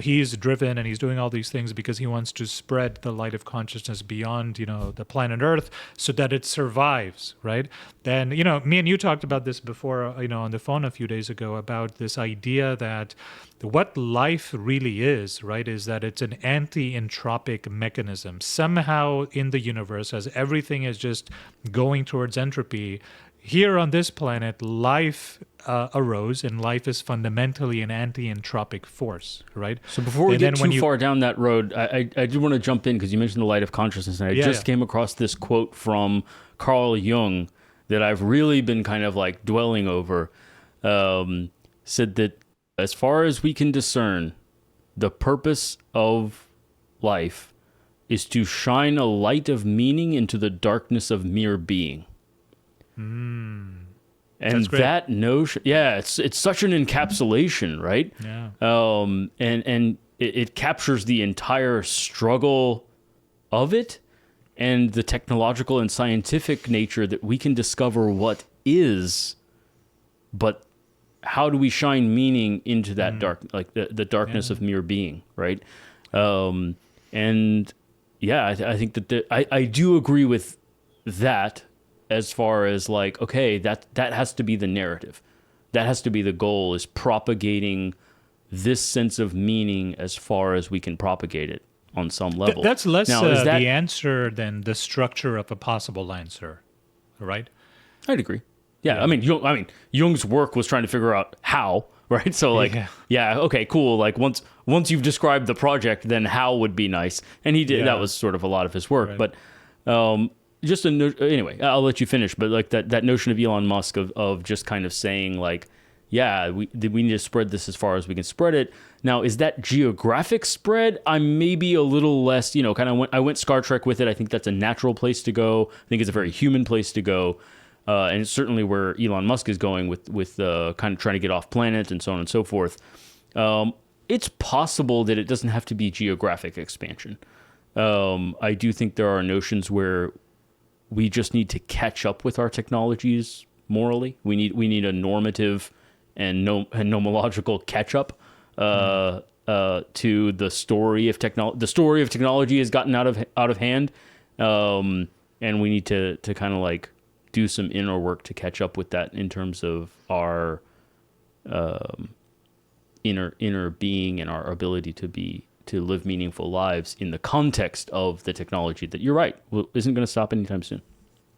he's driven and he's doing all these things because he wants to spread the light of consciousness beyond, the planet Earth so that it survives, right? Then, me and you talked about this before, on the phone a few days ago about this idea that what life really is, right, is that it's an anti-entropic mechanism. Somehow in the universe, as everything is just going towards entropy, here on this planet, life arose, and life is fundamentally an anti-entropic force, right? So before we get too far down that road, I do want to jump in because you mentioned the light of consciousness, and I just came across this quote from Carl Jung that I've really been kind of dwelling over. Said that, as far as we can discern, the purpose of life is to shine a light of meaning into the darkness of mere being. And that notion, it's such an encapsulation, right? Yeah. And it captures the entire struggle of it and the technological and scientific nature that we can discover what is, but how do we shine meaning into that the darkness of mere being, right? I think that I do agree with that, as far as that has to be the narrative. That has to be the goal, is propagating this sense of meaning as far as we can propagate it on some level. That's less the answer than the structure of a possible answer, right? I'd agree. Yeah, I mean, Jung's work was trying to figure out how, right? So, okay, cool. Once you've described the project, then how would be nice, and he did. Yeah. That was sort of a lot of his work. Right. But anyway, I'll let you finish. But that notion of Elon Musk of just kind of saying we need to spread this as far as we can spread it. Now, is that geographic spread? I'm maybe a little less. I went Star Trek with it. I think that's a natural place to go. I think it's a very human place to go. And it's certainly where Elon Musk is going with kind of trying to get off planet and so on and so forth. It's possible that it doesn't have to be geographic expansion. I do think there are notions where we just need to catch up with our technologies morally. We need a normative and nomological catch up. to the story of technology. The story of technology has gotten out of hand, and we need to kind of like do some inner work to catch up with that in terms of our inner being and our ability to live meaningful lives in the context of the technology that, you're right, isn't going to stop anytime soon.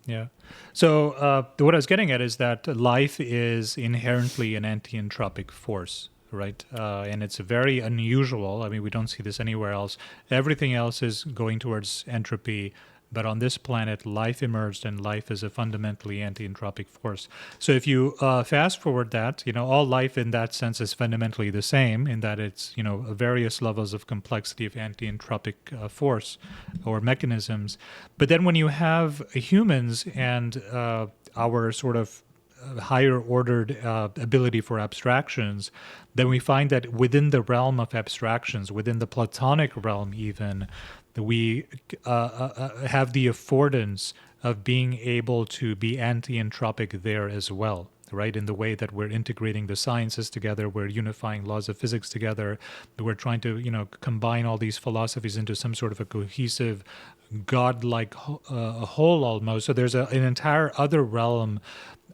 Yeah. So what I was getting at is that life is inherently an anti-entropic force, right? And it's very unusual. I mean, we don't see this anywhere else. Everything else is going towards entropy. But on this planet, life emerged, and life is a fundamentally anti-entropic force. So if you fast forward that, all life in that sense is fundamentally the same in that it's, various levels of complexity of anti-entropic force or mechanisms. But then when you have humans and our sort of higher ordered ability for abstractions, then we find that within the realm of abstractions, within the Platonic realm even, we have the affordance of being able to be anti-entropic there as well, right? In the way that we're integrating the sciences together, we're unifying laws of physics together, we're trying to, combine all these philosophies into some sort of a cohesive, godlike whole almost. So there's an entire other realm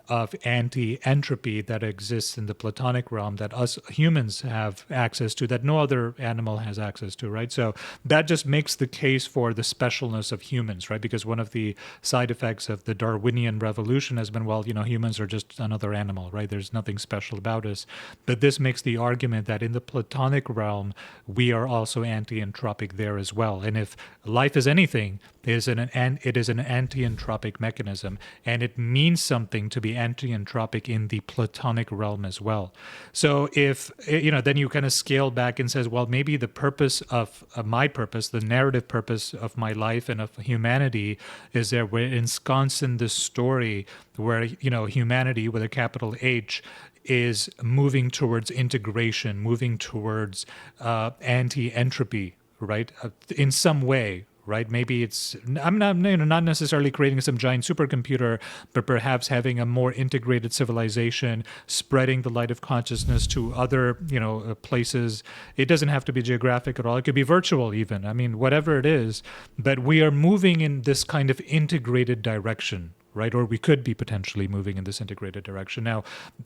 of anti-entropy that exists in the Platonic realm that us humans have access to, that no other animal has access to, right? So that just makes the case for the specialness of humans, right? Because one of the side effects of the Darwinian revolution has been, well, humans are just another animal, right? There's nothing special about us. But this makes the argument that in the Platonic realm, we are also anti-entropic there as well. And if life is anything, it is an anti-entropic mechanism, and it means something to be anti-entropic in the Platonic realm as well. So if, then you kind of scale back and says, well, maybe the purpose of my purpose, the narrative purpose of my life and of humanity is that we're ensconced in this story where, humanity with a capital H is moving towards integration, moving towards anti-entropy, right? In some way. Right? Maybe it's, I'm not necessarily creating some giant supercomputer, but perhaps having a more integrated civilization, spreading the light of consciousness to other, places. It doesn't have to be geographic at all. It could be virtual even. I mean, whatever it is. But we are moving in this kind of integrated direction, right? Or we could be potentially moving in this integrated direction. Now,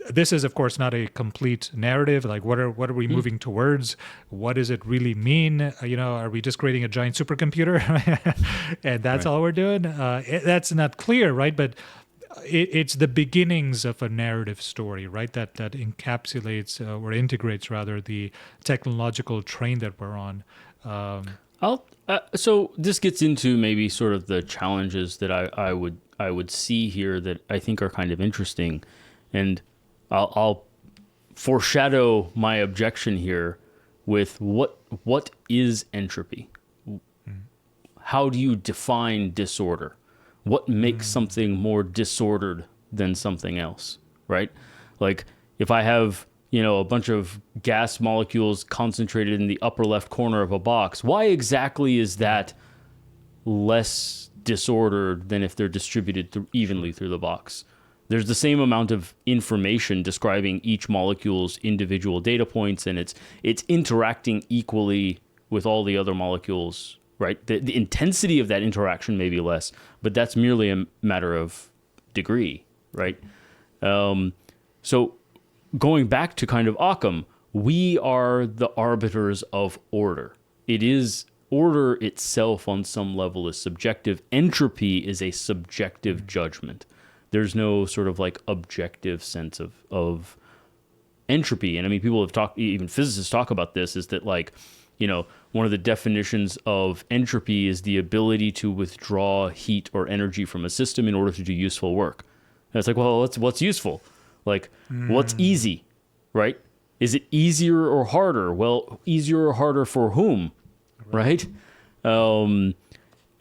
this is, of course, not a complete narrative. Like, what are we moving towards? What does it really mean? Are we just creating a giant supercomputer? And that's all we're doing? That's not clear, right? But it's the beginnings of a narrative story, right? That encapsulates or integrates, rather, the technological train that we're on. So this gets into maybe sort of the challenges that I would see here that I think are kind of interesting, and I'll foreshadow my objection here with what is entropy? How do you define disorder? What makes something more disordered than something else, right? Like if I have a bunch of gas molecules concentrated in the upper left corner of a box, why exactly is that less disordered than if they're distributed evenly through the box? There's the same amount of information describing each molecule's individual data points, and it's interacting equally with all the other molecules, right? The intensity of that interaction may be less, but that's merely a matter of degree, right? So going back to kind of Ockham, we are the arbiters of order. It is order itself on some level is subjective. Entropy is a subjective judgment. There's no sort of like objective sense of entropy. And I mean, people have talked, even physicists talk about this, is that like, one of the definitions of entropy is the ability to withdraw heat or energy from a system in order to do useful work. And it's like, well, what's useful? Like, what's easy, right? Is it easier or harder? Well, easier or harder for whom, right? And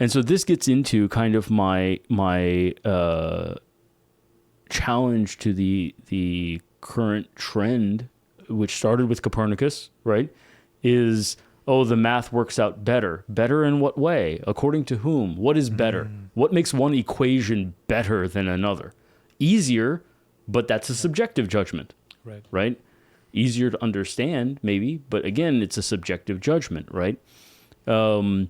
so this gets into kind of my challenge to the current trend, which started with Copernicus, right? Is, the math works out better. Better in what way? According to whom? What is better? What makes one equation better than another? Easier, but that's a subjective judgment, right? easier to understand, maybe, but again, it's a subjective judgment, right? And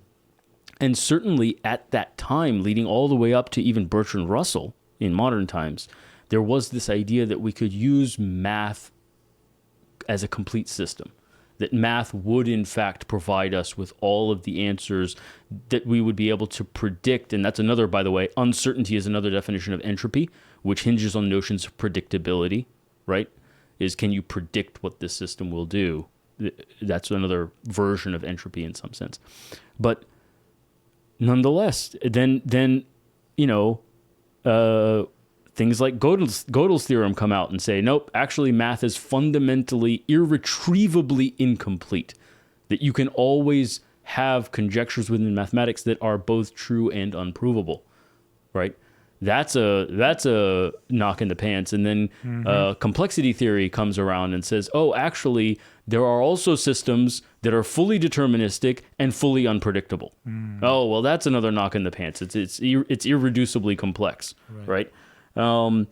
certainly at that time, leading all the way up to even Bertrand Russell in modern times, there was this idea that we could use math as a complete system, that math would in fact provide us with all of the answers that we would be able to predict. And that's another, by the way, uncertainty is another definition of entropy, which hinges on notions of predictability, right? Is can you predict what this system will do? That's another version of entropy in some sense. But nonetheless, then things like Gödel's theorem come out and say, nope, actually math is fundamentally, irretrievably incomplete. That you can always have conjectures within mathematics that are both true and unprovable, right? That's a knock in the pants. And then complexity theory comes around and says, oh, actually, there are also systems that are fully deterministic and fully unpredictable. Oh, well, that's another knock in the pants. It's irreducibly complex, right? And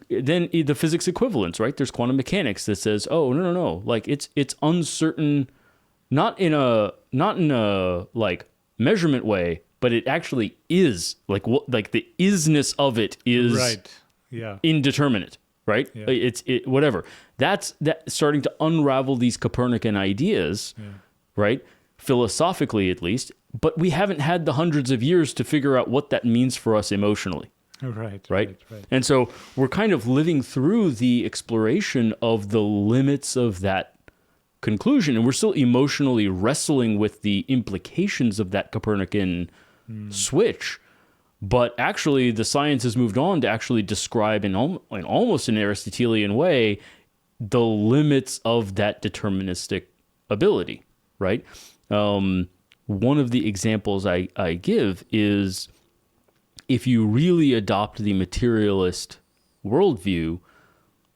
then the physics equivalence, right? There's quantum mechanics that says, oh, no, like it's uncertain, not in a like measurement way, but it actually is like the isness of it is indeterminate, right? Yeah. It's whatever. That's starting to unravel these Copernican ideas, right? Philosophically, at least, but we haven't had the hundreds of years to figure out what that means for us emotionally. Right. And so we're kind of living through the exploration of the limits of that conclusion, and we're still emotionally wrestling with the implications of that Copernican switch. But actually, the science has moved on to actually describe in almost an Aristotelian way the limits of that deterministic ability, right? One of the examples I give is, if you really adopt the materialist worldview,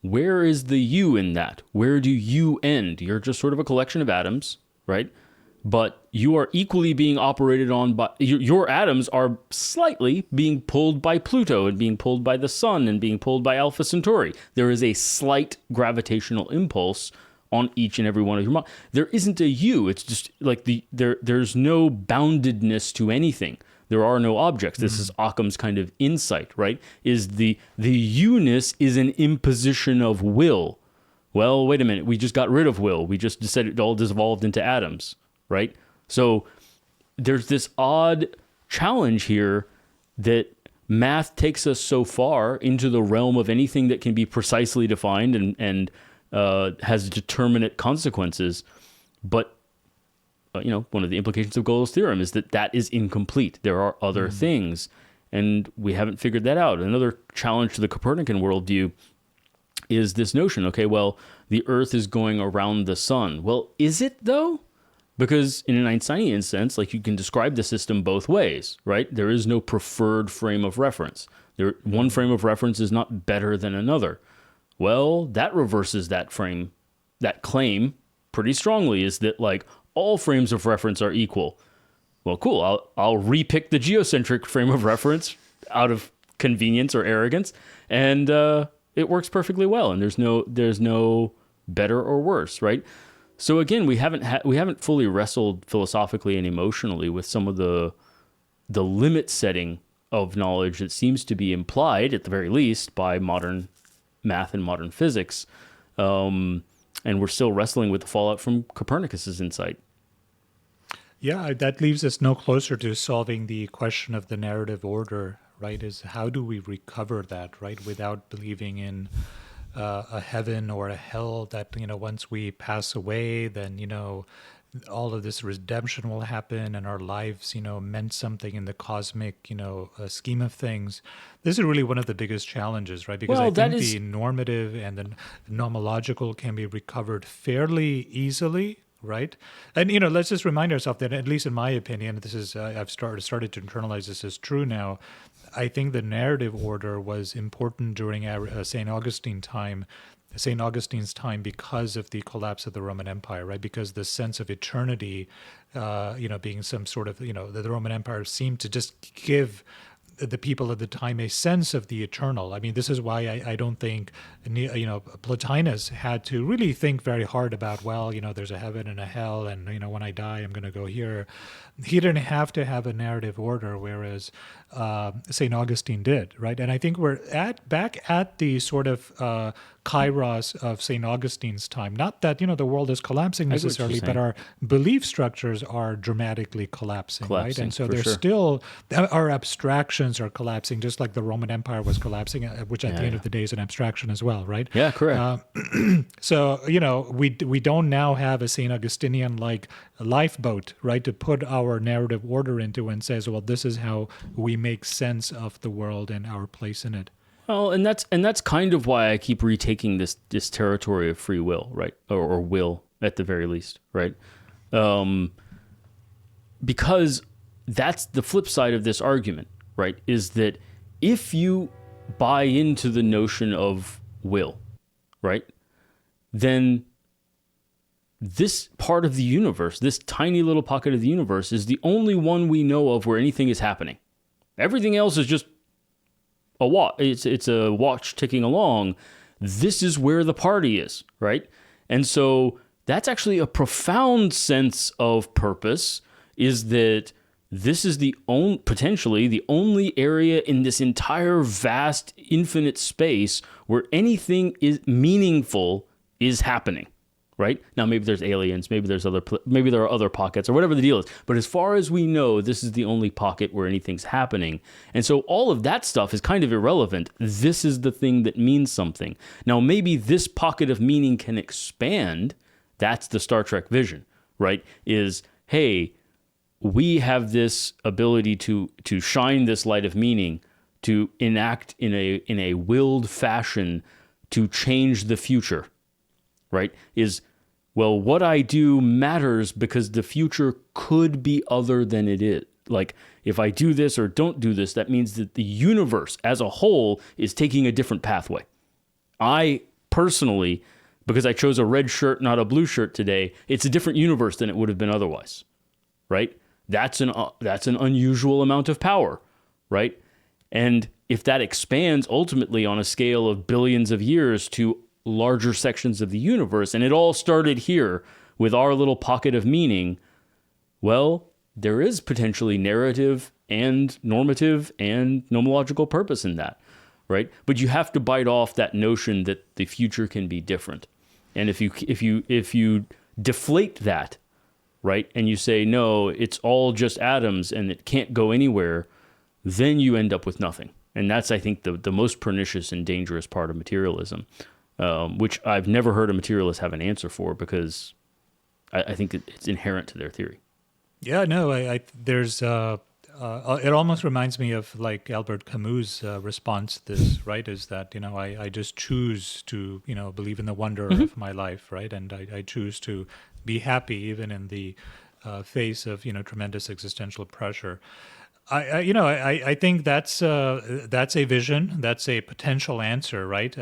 where is the you in that? Where do you end? You're just sort of a collection of atoms, right? But you are equally being operated on by... Your atoms are slightly being pulled by Pluto and being pulled by the sun and being pulled by Alpha Centauri. There is a slight gravitational impulse on each and every one of your... There isn't a you. It's just like there's no boundedness to anything. There are no objects. This is Occam's kind of insight, right? Is the you-ness is an imposition of will. Well, wait a minute. We just got rid of will. We just said it all dissolved into atoms, right? So there's this odd challenge here that math takes us so far into the realm of anything that can be precisely defined and has determinate consequences, but one of the implications of Gödel's theorem is that is incomplete. There are other things, and we haven't figured that out. Another challenge to the Copernican worldview is this notion, okay, well, the Earth is going around the sun. Well, is it, though? Because in an Einsteinian sense, like, you can describe the system both ways, right? There is no preferred frame of reference. One frame of reference is not better than another. Well, that reverses that claim pretty strongly, is that, like, all frames of reference are equal. Well, cool. I'll repick the geocentric frame of reference out of convenience or arrogance, and it works perfectly well. And there's no better or worse, right? So again, we haven't fully wrestled philosophically and emotionally with some of the limit setting of knowledge that seems to be implied, at the very least, by modern math and modern physics. And we're still wrestling with the fallout from Copernicus's insight. Yeah, that leaves us no closer to solving the question of the narrative order, right? Is how do we recover that, right? Without believing in a heaven or a hell that, once we pass away, then, all of this redemption will happen and our lives, meant something in the cosmic, scheme of things. This is really one of the biggest challenges, right? Because I think the normative and the nomological can be recovered fairly easily, right? And, let's just remind ourselves that, at least in my opinion, this is, I've started to internalize this as true now. I think the narrative order was important during St. Augustine's time because of the collapse of the Roman Empire, right? Because the sense of eternity, being some sort of, the Roman Empire seemed to just give the people at the time a sense of the eternal. I mean, this is why I don't think, Plotinus had to really think very hard about, well, there's a heaven and a hell, and, when I die, I'm going to go here. He didn't have to have a narrative order, whereas St. Augustine did, right? And I think we're back at the sort of kairos of St. Augustine's time. Not that, the world is collapsing necessarily, but our belief structures are dramatically collapsing, right? And so there's still, our abstractions are collapsing, just like the Roman Empire was collapsing, which at the end of the day is an abstraction as well, right? Yeah, correct. So, we don't now have a St. Augustinian-like lifeboat, right, to put our narrative order into and says, well, this is how we make sense of the world and our place in it. Well, and that's kind of why I keep retaking this territory of free will, right, or will at the very least, right, because that's the flip side of this argument, right, is that if you buy into the notion of will, right, then this part of the universe, this tiny little pocket of the universe, is the only one we know of where anything is happening. Everything else is just a watch. It's a watch ticking along. This is where the party is, right? And so that's actually a profound sense of purpose, is that this is potentially the only area in this entire vast infinite space where anything is meaningful is happening. Right? Now, maybe there's aliens, maybe there are other pockets or whatever the deal is. But as far as we know, this is the only pocket where anything's happening. And so all of that stuff is kind of irrelevant. This is the thing that means something. Now, maybe this pocket of meaning can expand. That's the Star Trek vision, right? Is, hey, we have this ability to shine this light of meaning, to enact in a willed fashion to change the future. Right? Is, well, what I do matters because the future could be other than it is. Like, if I do this or don't do this, that means that the universe as a whole is taking a different pathway. I personally, because I chose a red shirt, not a blue shirt today, it's a different universe than it would have been otherwise. Right? That's an unusual amount of power. Right? And if that expands ultimately on a scale of billions of years to larger sections of the universe, and it all started here with our little pocket of meaning, well, there is potentially narrative and normative and nomological purpose in that, right? But you have to bite off that notion that the future can be different. And if you deflate that, right, and you say, no, it's all just atoms and it can't go anywhere, then you end up with nothing. And that's, I think, the most pernicious and dangerous part of materialism. Which I've never heard a materialist have an answer for, because I think it's inherent to their theory. Yeah, no, there's it almost reminds me of like Albert Camus' response to this, right? Is that, I just choose to, believe in the wonder of my life, right? And I choose to be happy even in the face of, tremendous existential pressure. I think that's a vision. That's a potential answer, right?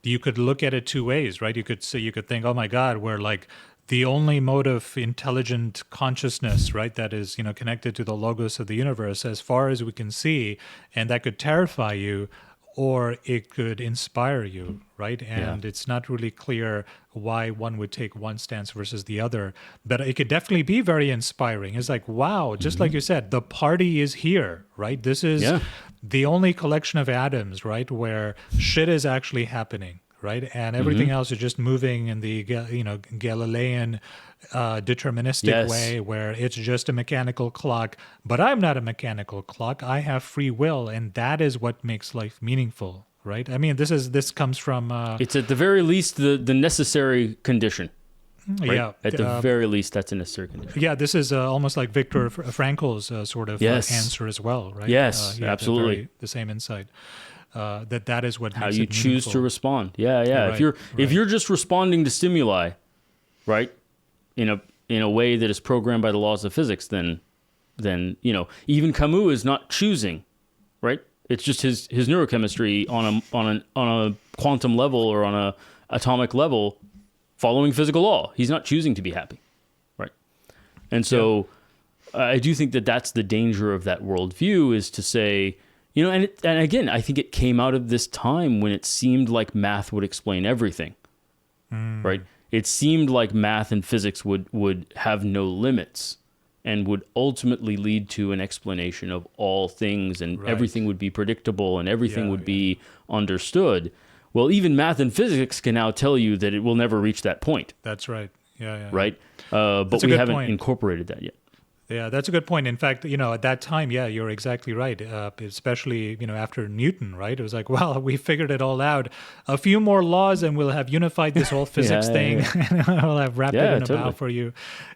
You could look at it two ways, right? You could think, oh my God, we're like the only mode of intelligent consciousness, right? That is, connected to the logos of the universe as far as we can see, and that could terrify you, or it could inspire you, right? And it's not really clear why one would take one stance versus the other, but it could definitely be very inspiring. It's like, wow, just like you said, the party is here, right? This is the only collection of atoms, right, where shit is actually happening, right? And everything else is just moving in the, Galilean deterministic way, where it's just a mechanical clock. But I'm not a mechanical clock. I have free will, and that is what makes life meaningful, right? I mean, this comes from... it's at the very least the necessary condition. Right? Yeah. At the very least, that's a necessary condition. Yeah, this is almost like Viktor Frankl's sort of answer as well, right? Yes, absolutely. The same insight. That is what how makes you it choose to respond. Yeah. Right, if you're just responding to stimuli, right, in a way that is programmed by the laws of physics, then even Camus is not choosing, right? It's just his neurochemistry on a quantum level or on a atomic level, following physical law. He's not choosing to be happy, right? And so I do think that that's the danger of that worldview, is to say, And again, I think it came out of this time when it seemed like math would explain everything, right? It seemed like math and physics would have no limits and would ultimately lead to an explanation of all things, and everything would be predictable and everything would be understood. Well, even math and physics can now tell you that it will never reach that point. That's right. Yeah. Right? But we haven't incorporated that yet. Yeah, that's a good point. In fact, at that time, you're exactly right. Especially, after Newton, right? It was like, well, we figured it all out. A few more laws and we'll have unified this whole physics thing. And we'll have wrapped it in a bow for you.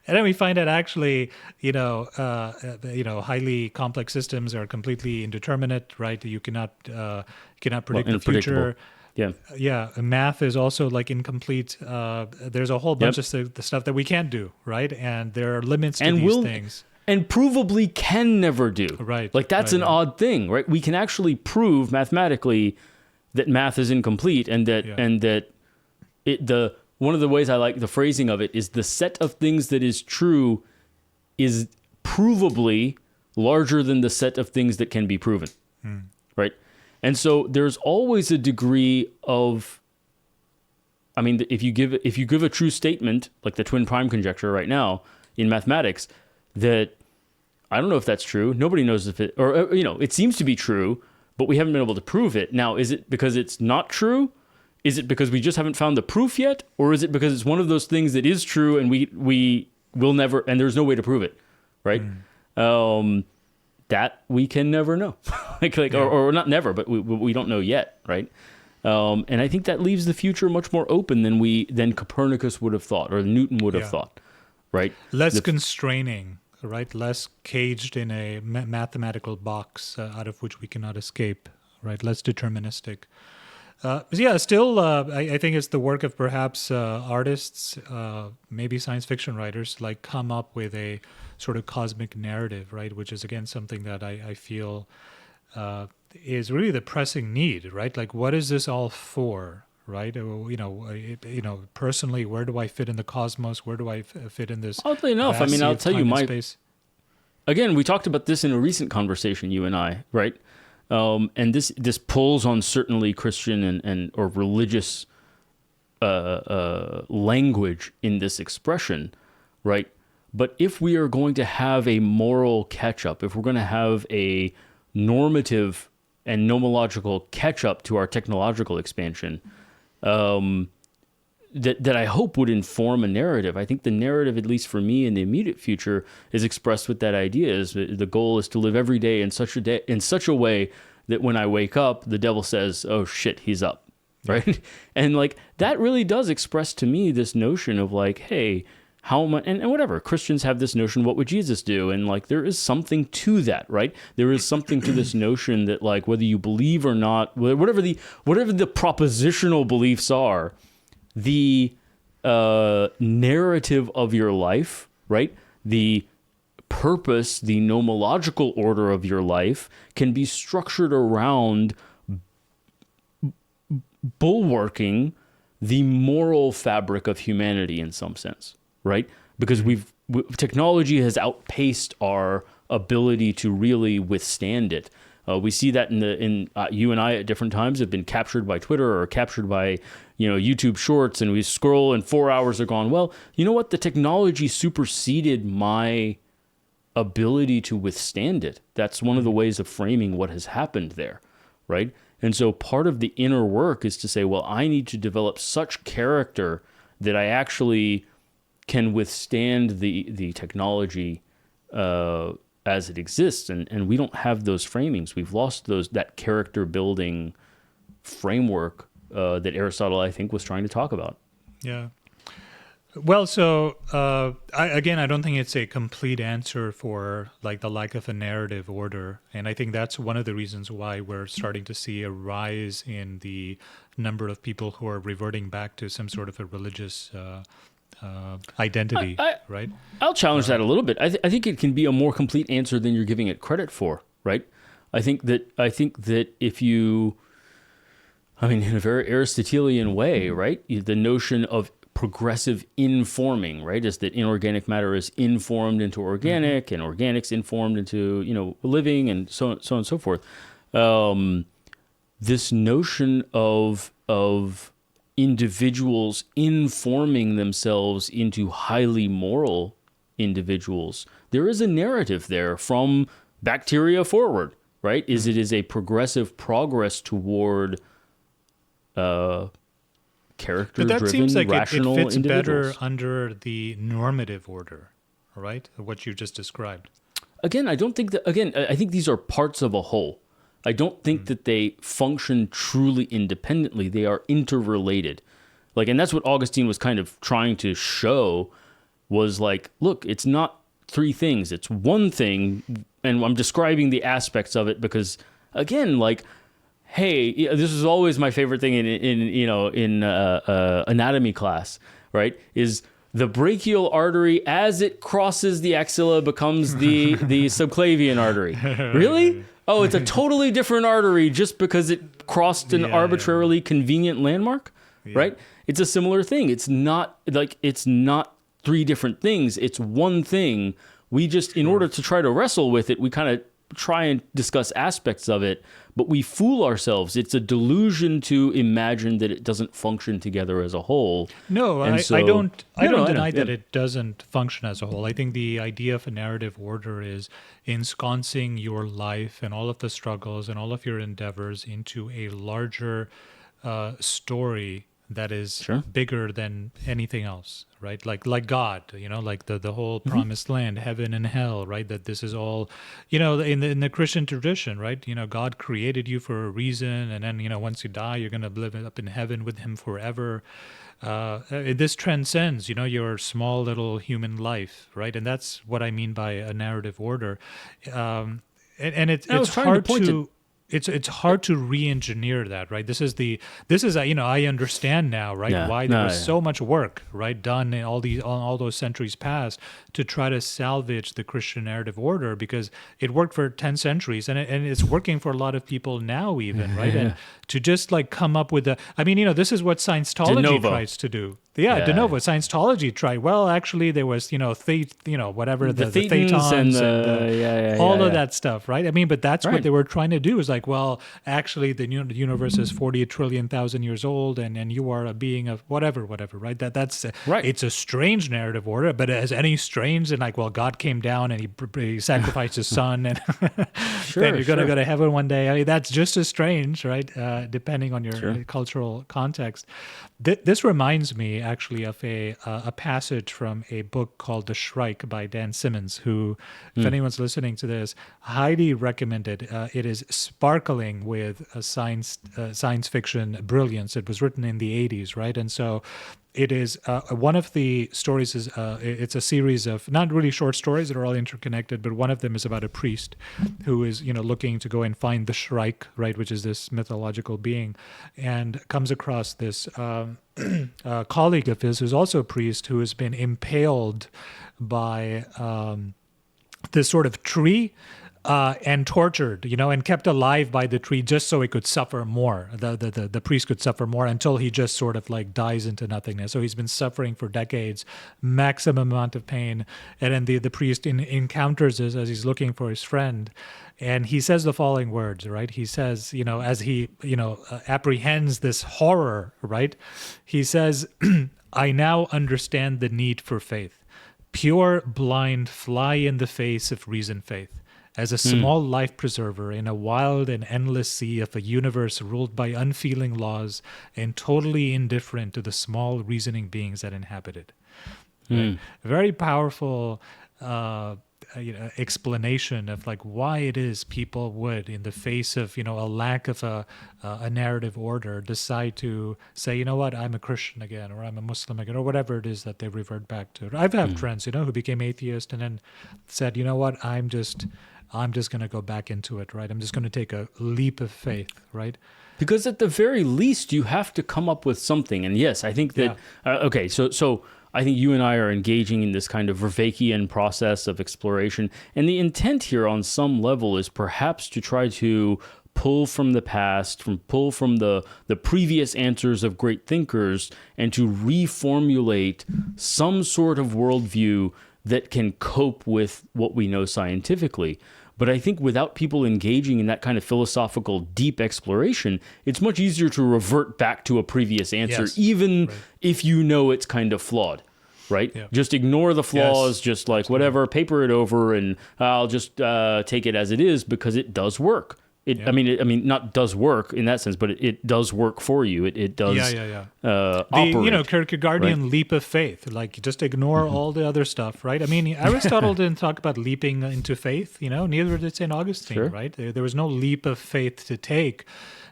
And then we find that actually, highly complex systems are completely indeterminate, right? You cannot predict the future. Yeah. Math is also like incomplete. There's a whole bunch of the stuff that we can't do, right? And there are limits to these things. And provably can never do. Right. Like that's an odd thing, right? We can actually prove mathematically that math is incomplete, and that one of the ways I like the phrasing of it is the set of things that is true is provably larger than the set of things that can be proven. Right? And so there's always a degree of, if you give a true statement, like the twin prime conjecture right now in mathematics, that I don't know if that's true. Nobody knows if it, or it seems to be true, but we haven't been able to prove it. Now, is it because it's not true? Is it because we just haven't found the proof yet? Or is it because it's one of those things that is true and we will never, and there's no way to prove it, right? That we can never know, or not never, but we don't know yet, right? And I think that leaves the future much more open than Copernicus would have thought, or Newton would have thought, right? Less constraining, right? Less caged in a mathematical box out of which we cannot escape, right? Less deterministic. Still, I think it's the work of perhaps artists, maybe science fiction writers, like come up with a sort of cosmic narrative, right? Which is, again, something that I feel is really the pressing need, right? Like, what is this all for, right? Personally, where do I fit in the cosmos? Where do I fit in this? Oddly enough, I'll tell you space? Again, we talked about this in a recent conversation, you and I, right? And this pulls on certainly Christian or religious language in this expression, right? But if we are going to have a moral catch-up, if we're going to have a normative and nomological catch-up to our technological expansion, that I hope would inform a narrative. I think the narrative, at least for me in the immediate future, is expressed with that idea. Is the goal is to live every day in such a way that when I wake up, the devil says, "Oh shit, he's up," right? And like that really does express to me this notion of like, hey, how much, and whatever, Christians have this notion, what would Jesus do? And like there is something to that, right? There is something to this notion that like whether you believe or not, whatever the propositional beliefs are, the narrative of your life, right? The purpose, the nomological order of your life can be structured around bulwarking the moral fabric of humanity in some sense, right? Because technology has outpaced our ability to really withstand it. We see that in you and I at different times have been captured by Twitter or captured by YouTube Shorts, and we scroll and 4 hours are gone. Well, you know what? The technology superseded my ability to withstand it. That's one of the ways of framing what has happened there, right? And so part of the inner work is to say, well, I need to develop such character that I actually can withstand the technology as it exists, and we don't have those framings. We've lost that character building framework that Aristotle, I think, was trying to talk about. Yeah. Well, so I don't think it's a complete answer for like the lack of a narrative order, and I think that's one of the reasons why we're starting to see a rise in the number of people who are reverting back to some sort of a religious identity, right? I'll challenge that a little bit. I think it can be a more complete answer than you're giving it credit for, right? I think that if you, in a very Aristotelian way, right, the notion of progressive informing, right, is that inorganic matter is informed into organic, and organics informed into living, and so on and so forth. this notion of individuals informing themselves into highly moral individuals. There is a narrative there from bacteria forward, right? It is a progressive progress toward character-driven, But that seems like rational it fits individuals. better under the normative order, right? What you just described. Again, I don't think that. Again, I think these are parts of a whole. I don't think that they function truly independently. They are interrelated. Like, and that's what Augustine was kind of trying to show was like, look, it's not three things. It's one thing. And I'm describing the aspects of it because, again, like, hey, this is always my favorite thing in anatomy class, right? Is the brachial artery, as it crosses the axilla, becomes the subclavian artery. Really? Oh, it's a totally different artery just because it crossed an arbitrarily convenient landmark, right? It's a similar thing. It's not three different things. It's one thing. We just, in order to try to wrestle with it, we kind of try and discuss aspects of it, but we fool ourselves. It's a delusion to imagine that it doesn't function together as a whole. No, I don't deny that it doesn't function as a whole. I think the idea of a narrative order is ensconcing your life and all of the struggles and all of your endeavors into a larger story that is bigger than anything else, right? Like God, like the whole promised land, heaven and hell, right? That this is all, in the Christian tradition, right? God created you for a reason, and then once you die, you're going to live up in heaven with Him forever. This transcends, your small little human life, right? And that's what I mean by a narrative order, and it's hard to. It's hard to re-engineer that, right? This is I understand now, right? Why there was so much work, right, done in all those centuries past to try to salvage the Christian narrative order, because it worked for 10 centuries and it's working for a lot of people now even, right? And to just like come up with this is what Scientology tries to do. De novo. Scientology tried. Well, actually, there was, whatever the Thetans and all of that stuff, right? I mean, but that's what they were trying to do. Is like, well, actually, the universe is 40 trillion thousand years old, and you are a being of whatever, right? That's right. It's a strange narrative order, but as any strange, and like, well, God came down and he sacrificed his son, and then you're going to go to heaven one day. I mean, that's just as strange, right? Depending on your cultural context. This reminds me actually of a passage from a book called The Shrike by Dan Simmons, who, if anyone's listening to this, highly recommended. It is sparkling with science fiction brilliance. It was written in the 80s, right? And so it is one of the stories is it's a series of not really short stories that are all interconnected, but one of them is about a priest who is looking to go and find the Shrike, right, which is this mythological being, and comes across this colleague of his who's also a priest who has been impaled by this sort of tree. And tortured, and kept alive by the tree just so he could suffer more. The priest could suffer more until he just sort of like dies into nothingness. So he's been suffering for decades, maximum amount of pain. And then the priest encounters this as he's looking for his friend. And he says the following words, right? He says, as he, apprehends this horror, right? He says, I now understand the need for faith. Pure, blind, fly in the face of reason faith. As a small life preserver in a wild and endless sea of a universe ruled by unfeeling laws and totally indifferent to the small reasoning beings that inhabit it. Right? Very powerful explanation of like why it is people would, in the face of a lack of a narrative order, decide to say, you know what, I'm a Christian again, or I'm a Muslim again, or whatever it is that they revert back to. I've had friends, who became atheist and then said, you know what, I'm just going to go back into it, right? I'm just going to take a leap of faith, right? Because at the very least, you have to come up with something. And yes, I think that, so I think you and I are engaging in this kind of Vervaekean process of exploration. And the intent here on some level is perhaps to try to pull from the past, pull from the previous answers of great thinkers, and to reformulate some sort of worldview that can cope with what we know scientifically. But I think without people engaging in that kind of philosophical deep exploration, it's much easier to revert back to a previous answer, even if you know it's kind of flawed, right? Yeah. Just ignore the flaws, just like whatever, paper it over, and I'll just take it as it is because it does work. I mean, not does work in that sense, but it does work for you. It does. Operate, Kierkegaardian leap of faith. Like, just ignore all the other stuff, right? I mean, Aristotle didn't talk about leaping into faith. Neither did St. Augustine, right? There was no leap of faith to take,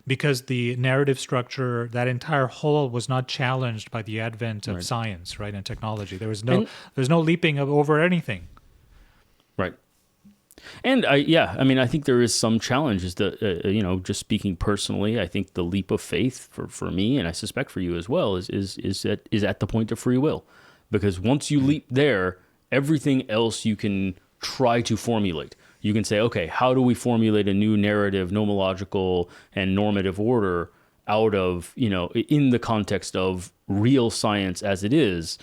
because the narrative structure, that entire whole, was not challenged by the advent of science, right, and technology. There's no leaping over anything. Right. And I think there is some challenges that, just speaking personally, I think the leap of faith for me, and I suspect for you as well, is at the point of free will. Because once you leap there, everything else you can try to formulate. You can say, okay, how do we formulate a new narrative, nomological and normative order out of, in the context of real science as it is,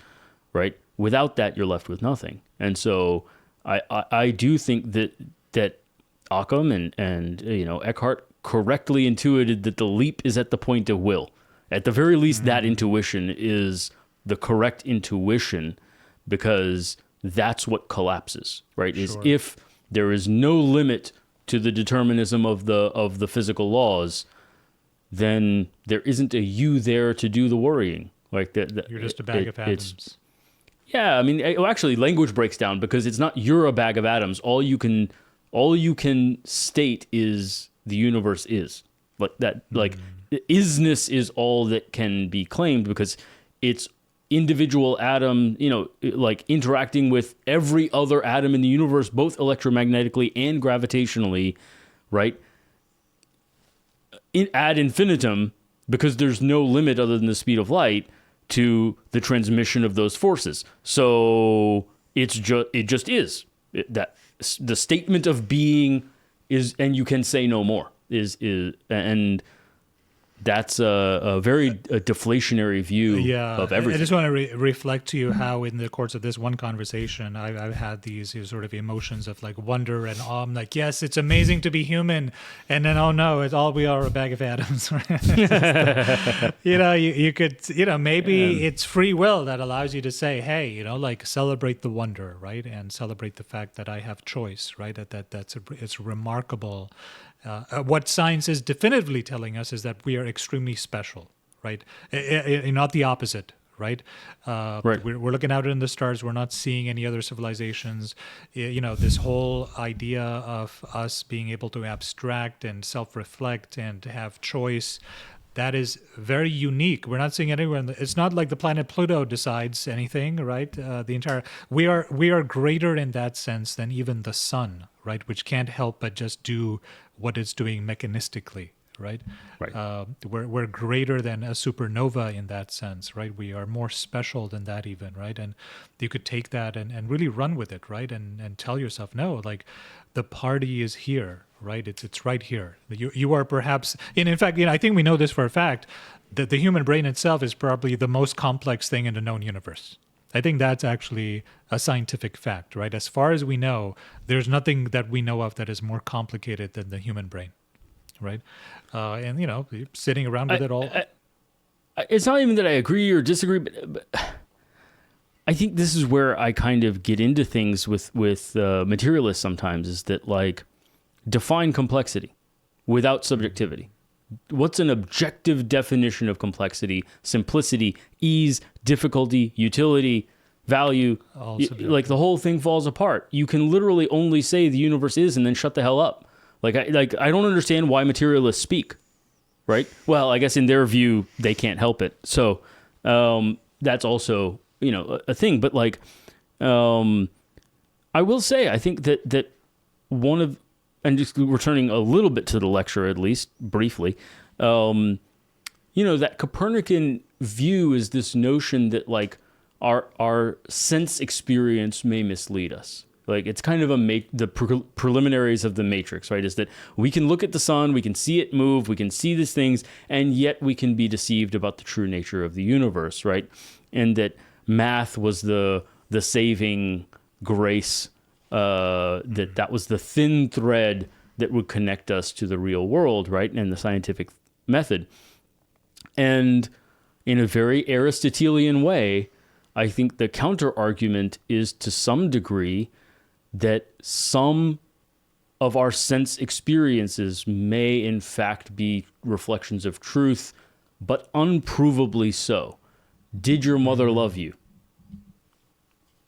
right? Without that, you're left with nothing. And so I do think that Ockham and Eckhart correctly intuited that the leap is at the point of will. At the very least, that intuition is the correct intuition, because that's what collapses, right? Sure. Is if there is no limit to the determinism of the physical laws, then there isn't a you there to do the worrying. Like that, you're just a bag of atoms. Yeah, I mean, actually, language breaks down, because it's not you're a bag of atoms. All you can state is the universe is. Like that. Like isness is all that can be claimed, because it's individual atom, like interacting with every other atom in the universe, both electromagnetically and gravitationally, right? Ad infinitum, because there's no limit other than the speed of light to the transmission of those forces. So it just is. That the statement of being is, and you can say no more, and that's a very deflationary view of everything. I just want to reflect to you how in the course of this one conversation, I've had these sort of emotions of like wonder and awe. I'm like, yes, it's amazing to be human. And then, oh no, we are a bag of atoms. You could, maybe it's free will that allows you to say, hey, like celebrate the wonder, right? And celebrate the fact that I have choice, right? It's remarkable. What science is definitively telling us is that we are extremely special, right? Not the opposite, right? We're looking out in the stars. We're not seeing any other civilizations. This whole idea of us being able to abstract and self-reflect and to have choice, that is very unique. We're not seeing anywhere. It's not like the planet Pluto decides anything, right? We are greater in that sense than even the sun, right? Which can't help but just do what it's doing mechanistically, right? We're greater than a supernova in that sense, right? We are more special than that even, right? And you could take that and really run with it, right? And tell yourself, no, like the party is here, right? It's right here. You are perhaps, and in fact, I think we know this for a fact, that the human brain itself is probably the most complex thing in the known universe. I think that's actually a scientific fact, right? As far as we know, there's nothing that we know of that is more complicated than the human brain, right? And, sitting around with it all. It's not even that I agree or disagree, but I think this is where I kind of get into things with materialists sometimes, is that, like, define complexity without subjectivity. What's an objective definition of complexity, simplicity, ease, difficulty, utility, value? Like the whole thing falls apart. You can literally only say the universe is and then shut the hell up. I don't understand why materialists speak, right? Well, I guess in their view, they can't help it. So that's also, a thing. But I will say, I think that one of, and just returning a little bit to the lecture, at least briefly, that Copernican view is this notion that like our sense experience may mislead us. Like it's kind of the preliminaries of the Matrix, right? Is that we can look at the sun, we can see it move, we can see these things, and yet we can be deceived about the true nature of the universe, right? And that math was the saving grace that was the thin thread that would connect us to the real world, right, and the scientific method. And in a very Aristotelian way, I think the counter-argument is to some degree that some of our sense experiences may in fact be reflections of truth, but unprovably so. Did your mother love you?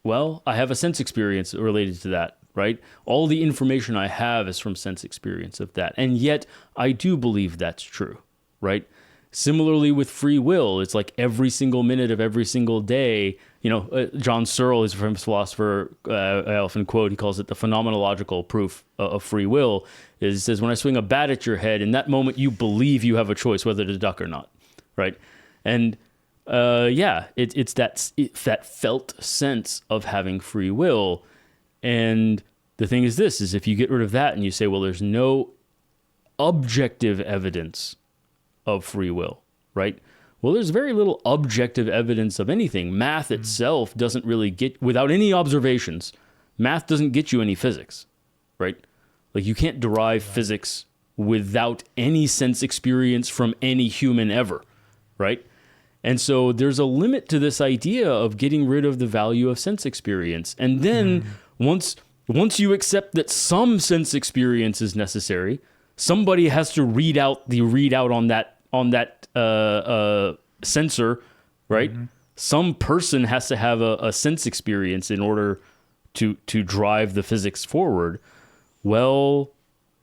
Well, I have a sense experience related to that, right? All the information I have is from sense experience of that. And yet I do believe that's true, right? Similarly with free will, it's like every single minute of every single day, John Searle is a famous philosopher, I often quote, he calls it the phenomenological proof of free will. He says, when I swing a bat at your head, in that moment you believe you have a choice whether to duck or not, right? And it's that felt sense of having free will. And the thing is this, is if you get rid of that and you say, well, there's no objective evidence of free will, right? Well, there's very little objective evidence of anything. Math itself doesn't really without any observations, math doesn't get you any physics, right? Like you can't derive physics without any sense experience from any human ever, right? And so there's a limit to this idea of getting rid of the value of sense experience. And then once you accept that some sense experience is necessary, somebody has to read out the readout on that sensor, right? Some person has to have a sense experience in order to drive the physics forward. Well,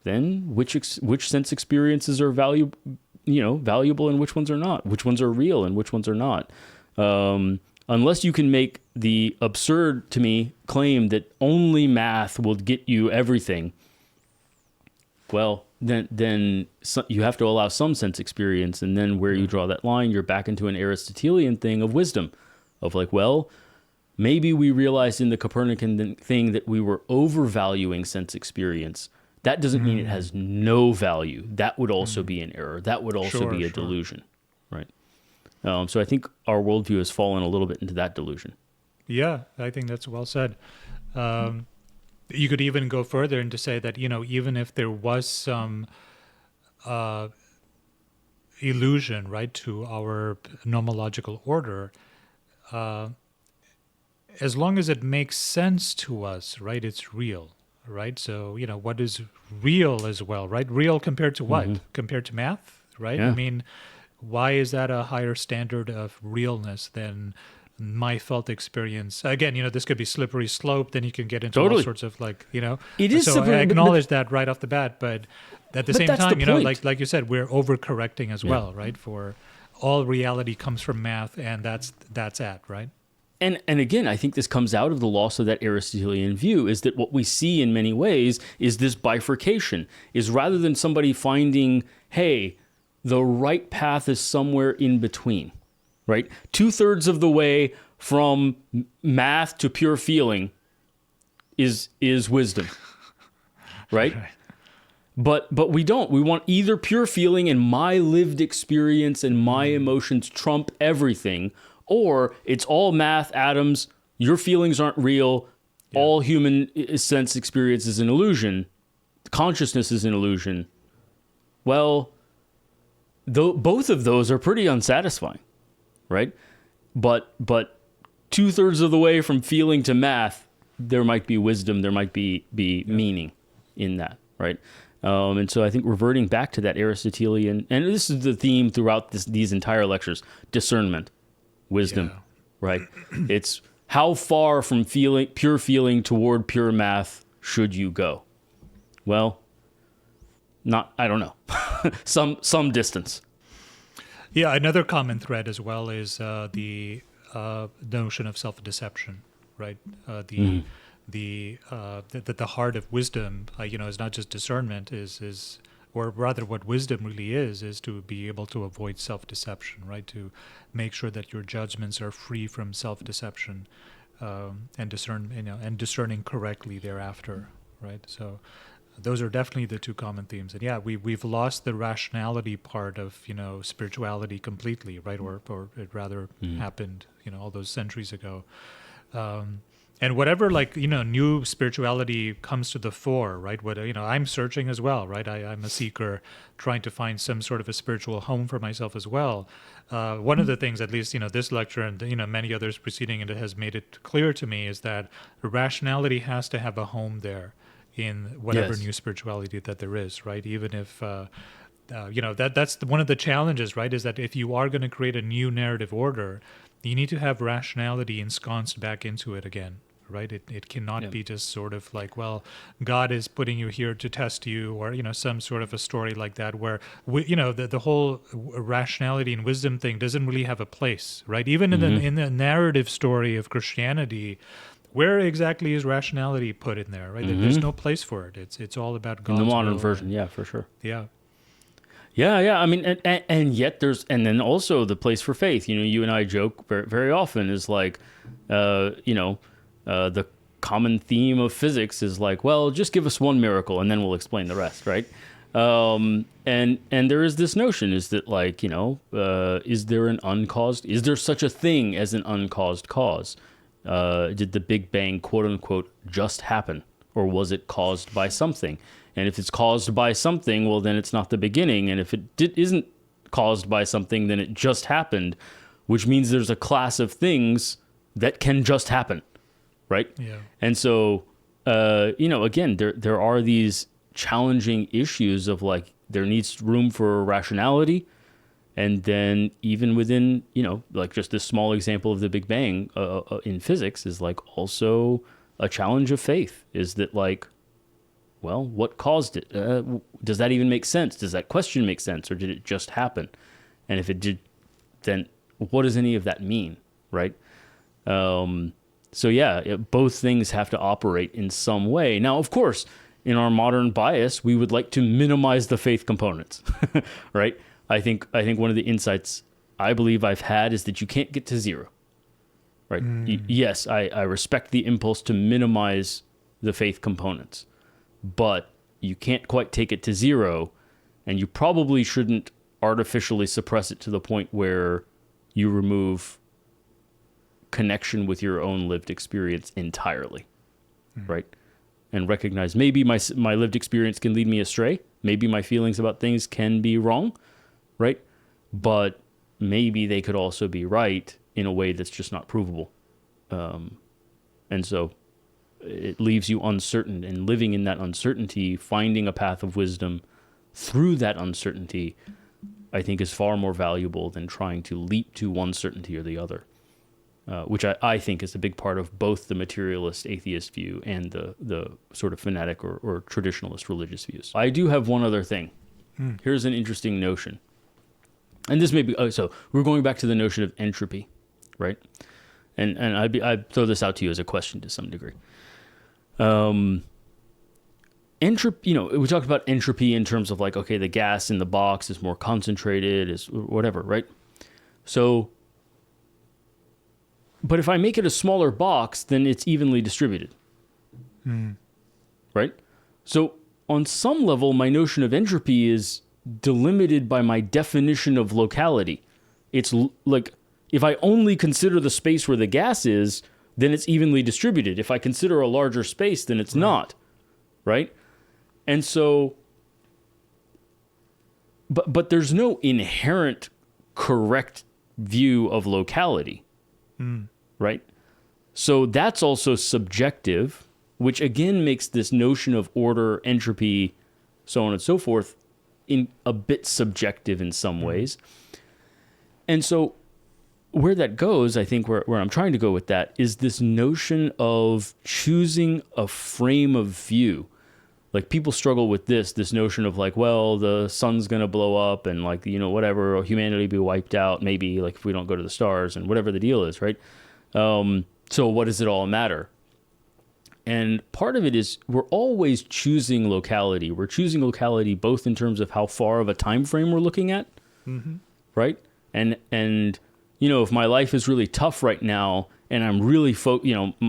then which sense experiences are valuable and which ones are not? Which ones are real and which ones are not? Unless you can make the absurd, to me, claim that only math will get you everything, well, then you have to allow some sense experience, and then where you draw that line, you're back into an Aristotelian thing of wisdom, of like, well, maybe we realized in the Copernican thing that we were overvaluing sense experience. That doesn't mean it has no value. That would also be an error. That would also be a delusion, right? So I think our worldview has fallen a little bit into that delusion. Yeah, I think that's well said. You could even go further and to say that, even if there was some illusion, right, to our nomological order, as long as it makes sense to us, right, it's real, right? So, what is real as well, right? Real compared to what? Compared to math, right? Yeah. I mean, why is that a higher standard of realness than my felt experience? Again, this could be slippery slope. Then you can get into all sorts of It is so slippery, I acknowledge that right off the bat, but at the same that's time, the point. like you said, we're overcorrecting as well, right? For all reality comes from math, and that's it, right? And again, I think this comes out of the loss of that Aristotelian view, is that what we see in many ways is this bifurcation, is rather than somebody finding, hey, the right path is somewhere in between, right? 2/3 of the way from math to pure feeling is wisdom, right? But we don't. We want either pure feeling and my lived experience and my emotions trump everything, or it's all math, atoms, your feelings aren't real, all human sense experience is an illusion, consciousness is an illusion. Well, both of those are pretty unsatisfying, right? But 2/3 of the way from feeling to math, there might be wisdom, there might be meaning in that, right? And so I think reverting back to that Aristotelian, and this is the theme throughout these entire lectures, discernment, wisdom, right? It's how far from pure feeling toward pure math should you go? Well, I don't know, some distance. Yeah, another common thread as well is the notion of self-deception, right? The heart of wisdom, is not just discernment, or rather what wisdom really is to be able to avoid self-deception, right? To make sure that your judgments are free from self-deception, and discerning correctly thereafter, right? So those are definitely the two common themes. And yeah, we've lost the rationality part of, spirituality completely, right? Or it rather happened, all those centuries ago. And whatever, like, new spirituality comes to the fore, right? What, I'm searching as well, right? I'm a seeker trying to find some sort of a spiritual home for myself as well. One of the things, at least, this lecture and, many others preceding it has made it clear to me is that rationality has to have a home there in whatever new spirituality that there is, right? Even if, that's one of the challenges, right? Is that if you are going to create a new narrative order, you need to have rationality ensconced back into it again, right? It cannot be just sort of like, well, God is putting you here to test you, or, some sort of a story like that where, the whole rationality and wisdom thing doesn't really have a place, right? Even in the narrative story of Christianity, where exactly is rationality put in there, right? There's no place for it. It's all about God's in the modern will. version, yeah, for sure. Yeah. Yeah. I mean, and yet and then also the place for faith. You and I joke very, very often is like, the common theme of physics is like, well, just give us one miracle and then we'll explain the rest, right? And there is this notion is that like, is there such a thing as an uncaused cause? Did the Big Bang, quote unquote, just happen? Or was it caused by something? And if it's caused by something, well, then it's not the beginning. And if it isn't caused by something, then it just happened, which means there's a class of things that can just happen, right? Yeah. And so, again, there are these challenging issues of like, there needs room for rationality. And then even within, like just this small example of the Big Bang in physics is like also a challenge of faith is that like, well, what caused it? Does that even make sense? Does that question make sense? Or did it just happen? And if it did, then what does any of that mean, right? So yeah, both things have to operate in some way. Now, of course, in our modern bias, we would like to minimize the faith components, right? I think one of the insights I believe I've had is that you can't get to zero, right? Yes, I respect the impulse to minimize the faith components, but you can't quite take it to zero, and you probably shouldn't artificially suppress it to the point where you remove connection with your own lived experience entirely, right? And recognize maybe my lived experience can lead me astray. Maybe my feelings about things can be wrong, right? But maybe they could also be right in a way that's just not provable. And so it leaves you uncertain, and living in that uncertainty, finding a path of wisdom through that uncertainty, I think is far more valuable than trying to leap to one certainty or the other, which I think is a big part of both the materialist atheist view and the sort of fanatic or traditionalist religious views. I do have one other thing. Here's an interesting notion. And this may be, so we're going back to the notion of entropy, right? And I'd throw this out to you as a question to some degree. Entropy, we talked about entropy in terms of like, okay, the gas in the box is more concentrated, is whatever, right? So, but if I make it a smaller box, then it's evenly distributed, right? So on some level, my notion of entropy is delimited by my definition of locality. It's like, if I only consider the space where the gas is, then it's evenly distributed. If I consider a larger space, then it's not, right? And so, but there's no inherent correct view of locality, right? So that's also subjective, which again makes this notion of order, entropy, so on and so forth, in a bit subjective in some ways. And so where that goes, I think where I'm trying to go with that is this notion of choosing a frame of view. Like people struggle with this notion of like, well, the sun's going to blow up and like, whatever, or humanity be wiped out, maybe like if we don't go to the stars and whatever the deal is, right? So what does it all matter? And part of it is we're always choosing locality. We're choosing locality both in terms of how far of a time frame we're looking at, right? And if my life is really tough right now and I'm really,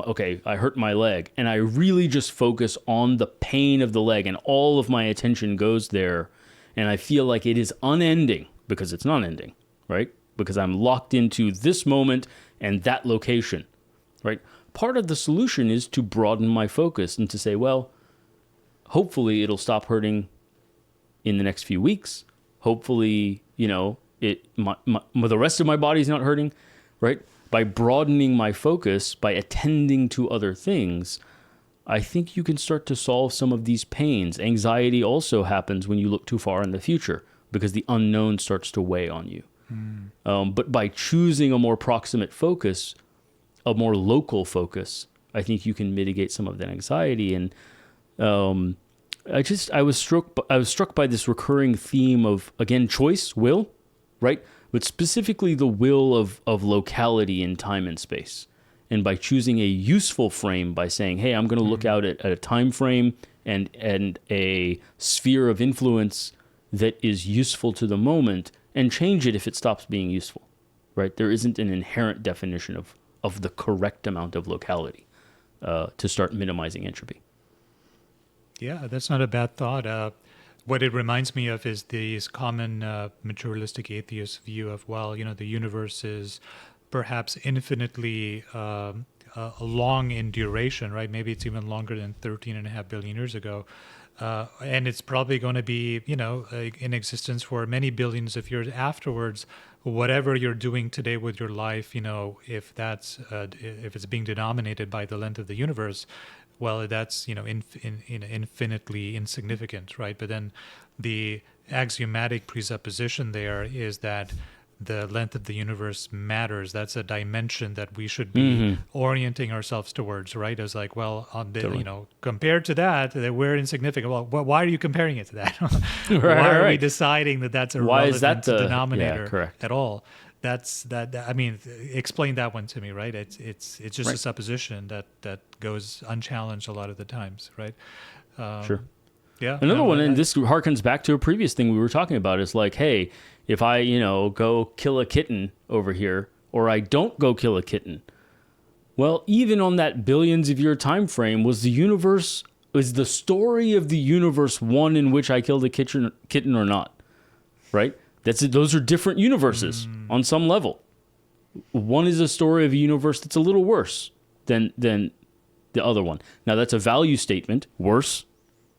okay, I hurt my leg and I really just focus on the pain of the leg and all of my attention goes there and I feel like it is unending because it's not ending, right? Because I'm locked into this moment and that location, right? part of the solution is to broaden my focus and to say, well, hopefully it'll stop hurting in the next few weeks. Hopefully, the rest of my body's not hurting, right? By broadening my focus, by attending to other things, I think you can start to solve some of these pains. Anxiety also happens when you look too far in the future because the unknown starts to weigh on you. But by choosing a more proximate focus, a more local focus, I think you can mitigate some of that anxiety. And I was struck by this recurring theme of, again, choice, will, right? But specifically the will of locality in time and space. And by choosing a useful frame, by saying, hey, I'm going to look out at a time frame and a sphere of influence that is useful to the moment, and change it if it stops being useful, right? There isn't an inherent definition of the correct amount of locality to start minimizing entropy. Yeah, that's not a bad thought. What it reminds me of is this common materialistic atheist view of, the universe is perhaps infinitely long in duration, right? Maybe it's even longer than 13.5 billion years ago. And it's probably going to be, in existence for many billions of years afterwards. Whatever you're doing today with your life, if it's being denominated by the length of the universe, well, that's infinitely insignificant, right? But then the axiomatic presupposition there is that the length of the universe matters. That's a dimension that we should be orienting ourselves towards, right? As like, well, compared to that we're insignificant. Well, why are you comparing it to that? Why are we deciding that that's a relevant denominator at all? Explain that one to me, right? It's just a supposition that goes unchallenged a lot of the times, right? Sure. Yeah. Another one, and this harkens back to a previous thing we were talking about, is like, hey, if I, go kill a kitten over here, or I don't go kill a kitten, well, even on that billions of year time frame, was the story of the universe one in which I killed a kitten or not, right? Those are different universes on some level. One is a story of a universe that's a little worse than the other one. Now, that's a value statement, worse,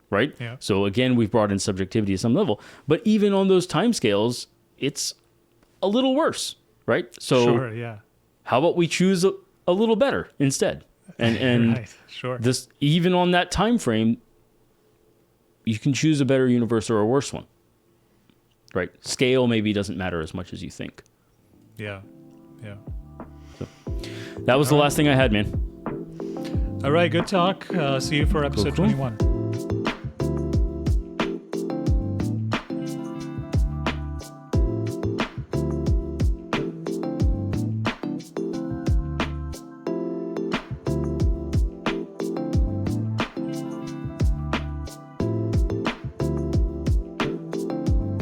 right? Yeah. So again, we've brought in subjectivity at some level. But even on those timescales, it's a little worse, right? So sure, yeah. How about we choose a little better instead? And right, sure. This, even on that time frame, you can choose a better universe or a worse one. Right. Scale maybe doesn't matter as much as you think. Yeah. So that was the last thing I had, man. All right. Good talk. See you for episode 21.